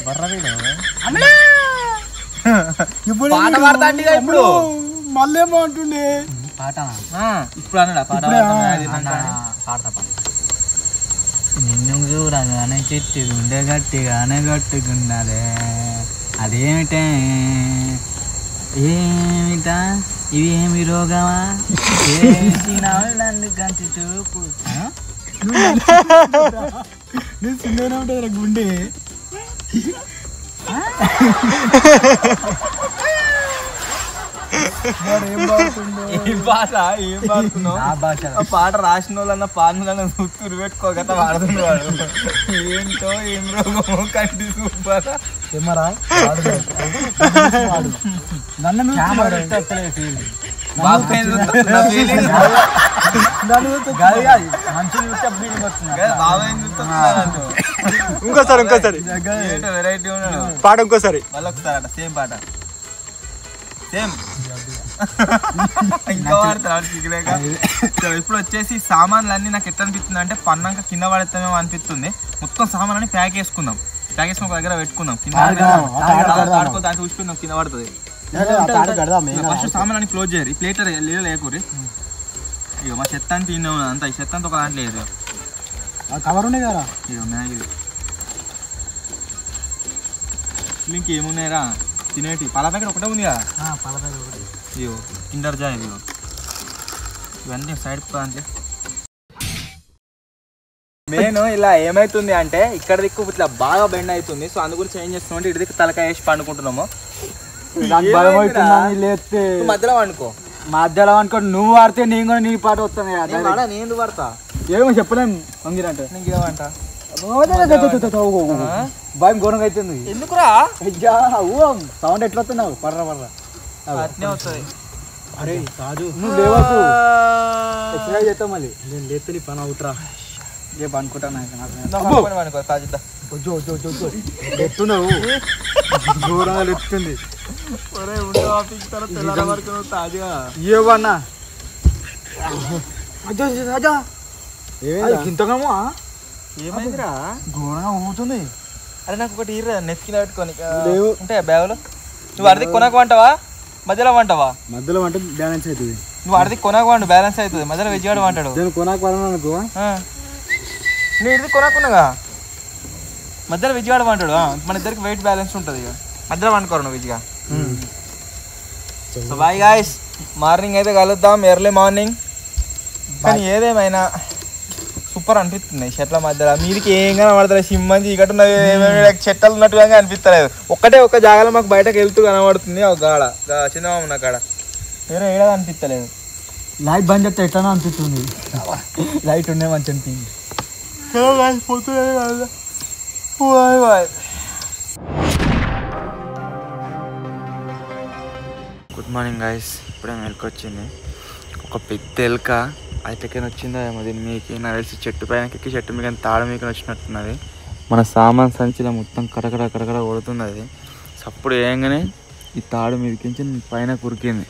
A: పాట పాడతా ఇప్పుడు
B: మళ్ళీ ఏమో అంటుండే పాట.
A: ఇప్పుడు అన్నాడా పాట?
B: పాడతా పాట. నిన్ను చూడగానే చెట్టు గుండె గట్టిగానే గట్టుకున్నదే అదేమిటే ఏమిటా ఇవి ఏమి రోగమా నన్ను కంచి చూపు నేను చిన్నగా ఉంటుంది గుండె.
A: పాట రాసిన వాళ్ళన్న పాటలన్న చూస్తూ పెట్టుకోగత వాడుతుంది వాడు. ఏంటో ఏం రోగమో కంటి సూపర్
B: ఇంకోసారి
A: వెరైటీ
B: పాట ఇంకోసారి
A: మళ్ళీ ఒకసారి అట సేమ్ పాట సేమ్ ఇంకా వాడతారు. ఇప్పుడు వచ్చేసి సామాన్లు అన్నీ నాకు ఎట్లా అనిపిస్తుంది అంటే పన్నాక కింద పడతామేమో అనిపిస్తుంది. మొత్తం సామాన్లు అన్ని ప్యాక్ చేసుకుందాం, ప్యాక్ చేసుకుని ఒక దగ్గర పెట్టుకుందాం. కింద దాంట్లో చూసుకుందాం కింద పడుతుంది. ఫస్ట్ సామాన్ అని క్లోజ్ చేయరు. ఈ ప్లేట్ లేదు లేకూరి. ఇక మా చెత్త అని తిన్నాం అంతా. ఈ చెత్త అంతా ఒక దాంట్లో లేదు.
B: కవర్ ఉన్నాయి కదా
A: ఇక మ్యాగీ ఇంకేమున్నాయిరా తినేటి? పాల ప్యాకెట్ ఒకటే ఉంది కదా. ఇగో కిండర్ జాయ్ ఇగో ఇవన్నీ సైడ్ అంటే మెయిన్ ఇలా ఏమైతుంది అంటే ఇక్కడ దిక్కు ఇట్లా బాగా బెండ్ అవుతుంది. సో అందు గురించి ఏం చేస్తున్నాం అంటే ఇటు దిక్కు తలకాయ వేసి పండుకుంటున్నాము. మధ్యలో వండుకో,
B: మధ్యలో అనుకో. నువ్వు వాడితే నేను కూడా నీ పాట వస్తాను కదా.
A: నేను ఎందుకు పడతా
B: ఏమో చెప్పలేము. అంగిరంటే
A: నీకు ఏమంట
B: భయం ఘోరంగా అవుతుంది.
A: ఎందుకురా
B: సౌండ్ ఎట్లా వస్తున్నావు? పర్ర పర్ర
A: అట్నే వస్తుంది.
B: అరే కాదు నువ్వు లేవకు, ఎక్సర్సైజ్ చేస్తావు. మళ్ళీ నేను లేస్తే నీ పని అవుతురా. రేపు అనుకుంటాను ఎత్తున్నావు, ఘోరంగా ఎత్తుంది. ఇంతకమా
A: ఏమైందిరా?
B: ఘోరంగా ఊగుతుంది.
A: అరే నాకు ఒకటి ఇర్రా నెత్తిన పెట్టుకొని ఉంటాయా బ్యాగులో? నువ్వు అడిది కొనకు వంటవా మధ్యలో వంటవా?
B: మధ్యలో వంట బ్యాలెన్స్ అవుతుంది.
A: నువ్వు అడిది కొనకు వండు బ్యాలెన్స్ అవుతుంది. మధ్యలో విజయవాడ వంటాడు.
B: నేను కొనకు అనుకో.
A: నేను ఇది కొనకున్నాగా మధ్యలో విజయవాడ వంటాడు. మన ఇద్దరికి వెయిట్ బ్యాలెన్స్ ఉంటుంది. ఇక మధ్యలో వండుకోరు నువ్వు విజయగా. సో బాయ్ గాయ్స్, మార్నింగ్ అయితే కలుద్దాం, ఎర్లీ మార్నింగ్. కానీ ఏదేమైనా సూపర్ అనిపిస్తుంది చెట్ల మధ్యలో. మీదికి ఏం కనబడతారు? సింహం చీకటి చెట్టలు ఉన్నట్టుగా అనిపిస్తలేదు. ఒక జాగాలో మాకు బయటకు వెళ్తూ కనబడుతుంది ఒక గాడ చిన్నమామ కాడ. వేరే ఏడా అనిపిస్తలేదు.
B: లైట్ బంద్ చేస్తే ఎట్లా అనిపిస్తుంది? లైట్ ఉండే మంచి అనిపించింది.
A: Good morning guys. ఇప్పుడే మెలకు వచ్చింది. ఒక పెద్ద ఎలుక అయితేకైనా వచ్చిందో ఏమో. దీన్ని మీకు నాకు తెలిసి చెట్టు పైన ఎక్కి చెట్టు మీకు తాడు మీకు వచ్చినట్టున్నది. మన సామాన్ సంచిలో మొత్తం కడకడ కొడుతుంది. అది సప్పుడు వేయంగానే ఈ తాడు మీదకించి పైన కురికింది.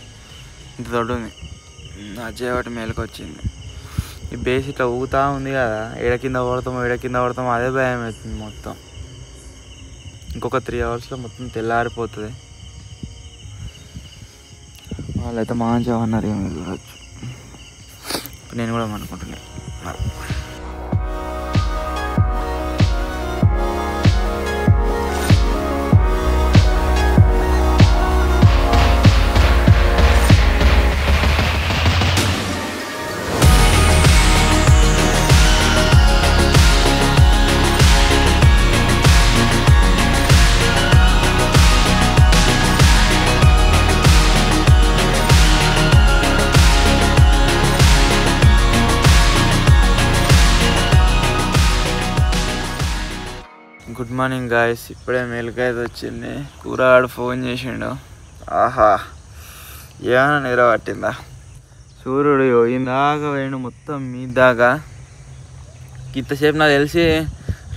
A: ఇంత దొడ్డుంది. అజయ్ వాటి మేలకు వచ్చింది. ఈ బేస్ ఇట్లా ఊగుతూ ఉంది కదా. ఏడ కింద పడతామో అదే భయం అవుతుంది మొత్తం. ఇంకొక 3 hours మొత్తం తెల్లారిపోతుంది. వాళ్ళైతే మంచిగా అన్నారు. ఏమి చూడవచ్చు. నేను కూడా అనుకుంటున్నాను. Good morning guys. ఇప్పుడే మెలకు అయితే వచ్చింది. కూరగాడు ఫోన్ చేసిండు. ఆహా ఏమైనా నిద్ర పట్టిందా? సూర్యుడు ఇందాక వేణు మొత్తం మీ దాకా ఇంతసేపు నాకు తెలిసి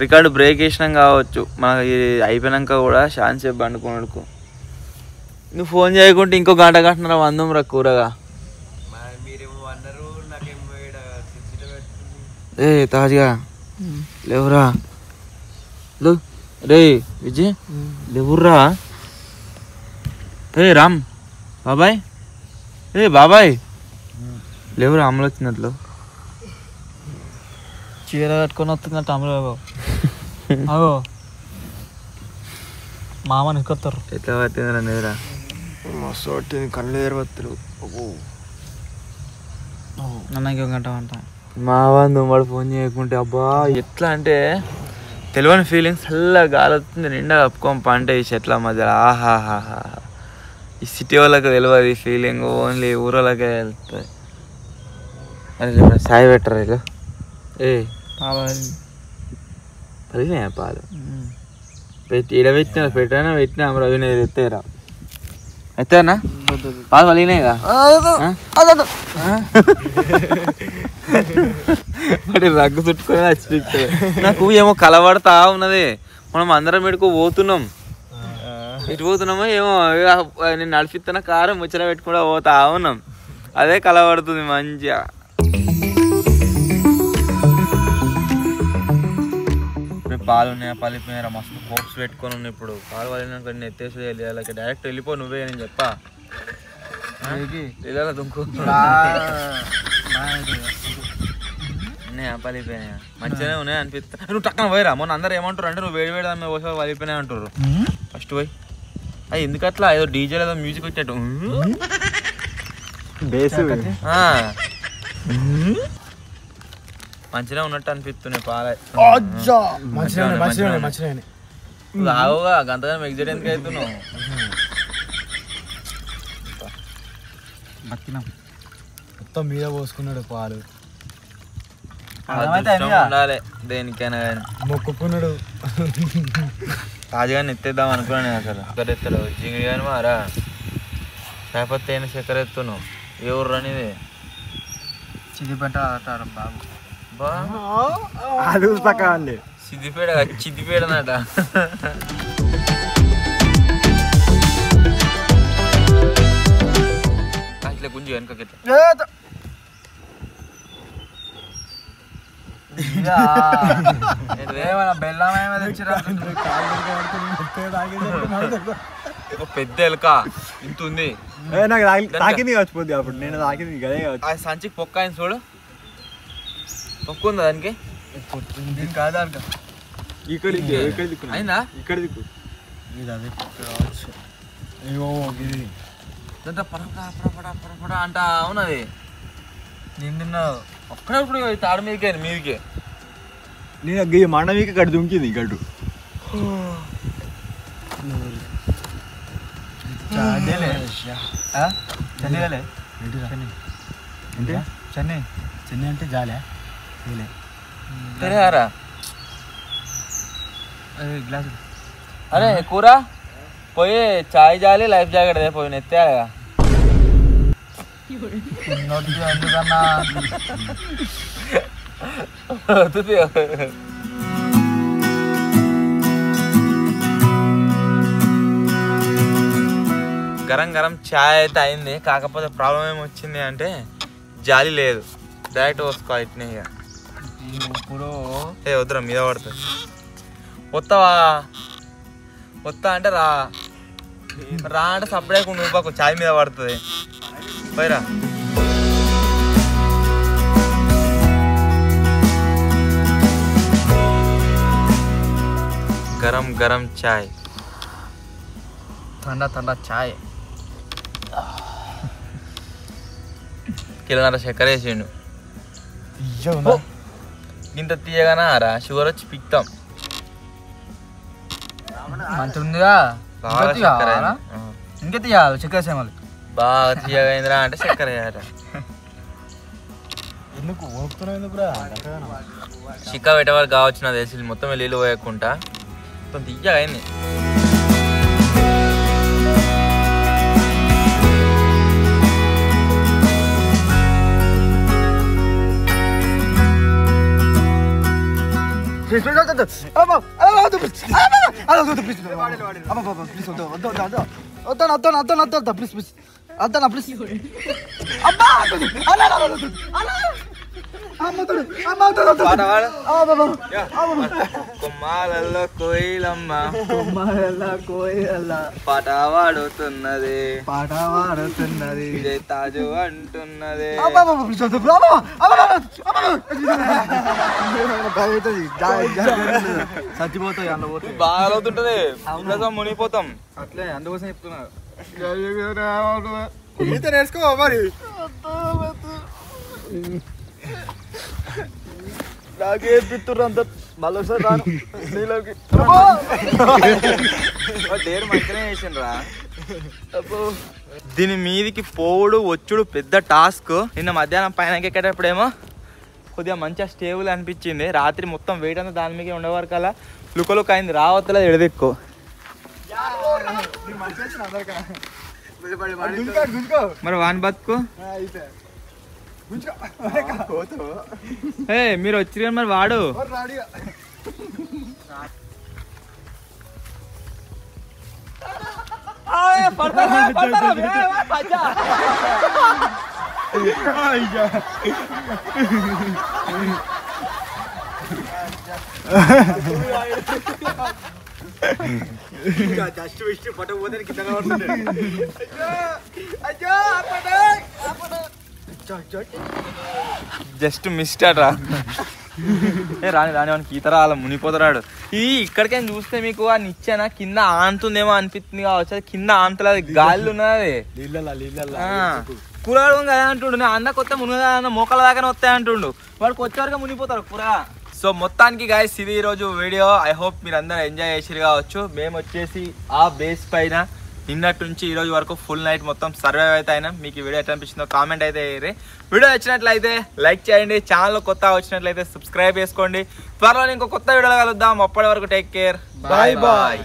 A: రికార్డు బ్రేక్ వేసినాం కావచ్చు. మనకి అయిపోయినాక కూడా ఛాన్స్ సేపు పండుకోనుకో. నువ్వు ఫోన్ చేయకుంటే ఇంకో గంటన్నర వందం రా కూరగా. ఏ తాజ్గా లేవురా రే విజయ్ లేవుర్రా. ఏ రామ్ బాబాయ్ బాబాయ్ లేవురా. అమలు వచ్చినట్లు
B: చీర కట్టుకొని వస్తున్నట్టు అమలు అగో మామని ఇంకొస్తారు.
A: ఎట్లా పట్టిందిరా నిద్ర?
B: మస్తు పట్టింది, కళ్ళు ఎరవత్తులు. అన్నకి గంట అంట
A: మా వాళ్ళు వాడు ఫోన్ చేయకుంటే అబ్బా ఎట్లా అంటే తెలియని ఫీలింగ్స్ చల్లగా గాలి వస్తుంది, నిండా కప్పుకోం పంట ఈ చెట్ల మధ్యలో. ఆహాహాహా ఈ సిటీ వాళ్ళకి తెలియదు ఈ ఫీలింగ్, ఓన్లీ ఊరలకే వెళ్తుంది. అరే సాయి పెట్టరా ఇక. ఏ పలినాయా పాలు పెట్టి ఇడ పెట్టినా రవి ఎత్తారా ఎత్తానా పాలు పలినాయిగా. రగ్గు చుట్టుకొని వచ్చి నాకు ఏమో కలబడతా ఉన్నది. మనం అందరం ఎడుకో పోతున్నాం, ఎటు పోతున్నామో ఏమో నేను నడిపిస్తున్న కారం ముచ్చట పెట్టుకుంటా పోతా ఉన్నాం. అదే కలబడుతుంది మంచిగా. పాలు ఉన్నాయా పలిపోయినారా మస్తు కోప్స్ పెట్టుకొని ఉన్నాయి. ఇప్పుడు పాలు పలినాక ఎత్తేసి వెళ్ళాలి డైరెక్ట్ వెళ్ళిపో నువ్వే నేను చెప్పా. వెళ్ళాలా దుంకు ఉన్నాయా పలిపోయినాయా మంచిగానే ఉన్నాయి అనిపిస్తా. నువ్వు టక్కన పోయిరా. మొన్న అందరు ఏమంటారు అంటే నువ్వు వేడి వేడి దాని మీద పలిపోయినాయి అంటారు. ఫస్ట్ పోయి అది ఎందుకట్లా ఏదో డీజే ఏదో మ్యూజిక్ వచ్చేట్టు మంచిగా ఉన్నట్టు అనిపిస్తున్నాయి పాలే. రావుగా గంతగా ఎగ్జైట్ ఎందుకు అవుతున్నావు?
B: మొత్తం మీద పోసుకున్నాడు పాలు.
A: ఉండాలి దేనికైనా కానీ.
B: మొక్కుకున్నాడు.
A: తాజాగా ఎత్తేద్దాం అనుకున్నాను నేను. అసలు చక్కెర ఎత్తాడు జింగిడి కానీ మారా లేకపోతే అయినా చక్కెర ఎత్తున్నావు. ఏ ఊర్రు అనేది
B: చిదిపేట ఆడతారు బాబు.
A: సిద్దిపేట చిద్దిపేటనట. ఇట్లా గుంజు వెనకకి
B: బెల్లం
A: పెద్ద ఎలక ఇంత ఉంది.
B: తాకింది వచ్చిపోద్ది అప్పుడు నేను తాకింది గదే
A: సంచికి పొక్క ఆయన చూడు. పొక్కు ఉందా దానికి?
B: కాదా
A: అయిందా?
B: ఇక్కడ దిక్కు
A: అంట అవునది. నేను నిన్న ఒక్కడప్పుడు తాడు మీదకే
B: నేను మండ మీకు గడ్డు దుంకింది గడ్డు. చెన్నై చెన్నై అంటే జాలే
A: తెలియరా?
B: గ్లాస్
A: అరే కూర పోయి చాయ్ జాలి లైఫ్ జాకెట్ అదే పోయి ఎత్తేగా.
B: ఎందుకన్నా
A: గరం గరం చాయ్ అయితే అయింది. కాకపోతే ప్రాబ్లం ఏమొచ్చింది అంటే జాలి లేదు, డైరెక్ట్ పోసుకోవాలి ఇట్నే. ఇక
B: ఇప్పుడు
A: ఏ వద్దురా మీద పడుతుంది. వస్తావా? వస్తా అంటే రా అంటే సపరేట్ నువ్వు చాయ్ మీద పడుతుంది. పోయిరా. గరం గరం చాయ్,
B: ఠండా ఠండా చాయ్.
A: కిలోన్నర చక్కెర వేసిండు. ఇంత తీయగానా రా షుగర్ వచ్చి పిక్తాం.
B: మంచిగా
A: బాగా చక్కెర
B: ఇంకా తీయాలి చక్కెర సేమలు
A: బాగా తీయగా అయిందిరా అంటే చక్కెర వేయాలి.
B: ఎందుకు
A: చిక్క పెట్టేవారు కావచ్చు నాకు తెలిసి. మొత్తం నీళ్ళు పోయకుండా మొత్తం తీయగా అయింది. కొమ్మాలలో కోయిలమ్మ పాట పాడుతున్నది తాజు అంటున్నది.
B: చచ్చిపోతాయి అందులో పోతే
A: బాగా అవుతుంటది మునిగిపోతాం.
B: అట్లే అందుకోసం చెప్తున్నా నేర్చుకో మరి. నాకే పిత్తుర్రు అంత మళ్ళీ ఒకసారి రాను నీలోకి.
A: డేర్ మంచిగానే చేసిండ్రా. దీని మీదికి పోవుడు వచ్చుడు పెద్ద టాస్క్. నిన్న మధ్యాహ్నం పైన ఎక్కేటప్పుడేమో కొద్దిగా మంచిగా స్టేబుల్ అనిపించింది. రాత్రి మొత్తం వెయిట్ అంతా దాని మీద ఉండేవారు కల్లా లుకలుక్ అయింది. రావట్లేదు ఎడదెక్కు. మరి వాని బతుకు మీరు వచ్చి మరి వాడు జస్ట్ మిస్టరా. రాని వానికి ఈత రాల మునిపోతాడు. ఇది ఇక్కడికైనా చూస్తే మీకు ఆ నిచ్చెన కింద ఆనుతుందేమో అనిపిస్తుంది కావచ్చు. అది కింద ఆనుతలేదు, గాలి ఉన్నది. కూరగాడు కదా అంటుండు. నేను అన్న కొత్త మునిగా మోకాల దాకానే వస్తాయి అంటుండు. వాడికి వచ్చేవరకు మునిగిపోతాడు కూర. సో మొత్తానికి గాయస్ ఇది ఈరోజు వీడియో. ఐ హోప్ మీరు అందరూ ఎంజాయ్ చేసిరు కావచ్చు. మేము వచ్చేసి ఆ బేస్ పైన నిన్నటి నుంచి ఈ రోజు వరకు ఫుల్ నైట్ మొత్తం సర్వైవ్ అయితే అయినా. మీకు ఈ వీడియో ఎట్లా అనిపించిందో కామెంట్ అయితే వేయరు. వీడియో వచ్చినట్లయితే లైక్ చేయండి. ఛానల్ కొత్తగా వచ్చినట్లయితే సబ్స్క్రైబ్ చేసుకోండి. త్వరలో ఇంకో కొత్త వీడియోలో కలుద్దాం. అప్పటి వరకు టేక్ కేర్. Bye bye.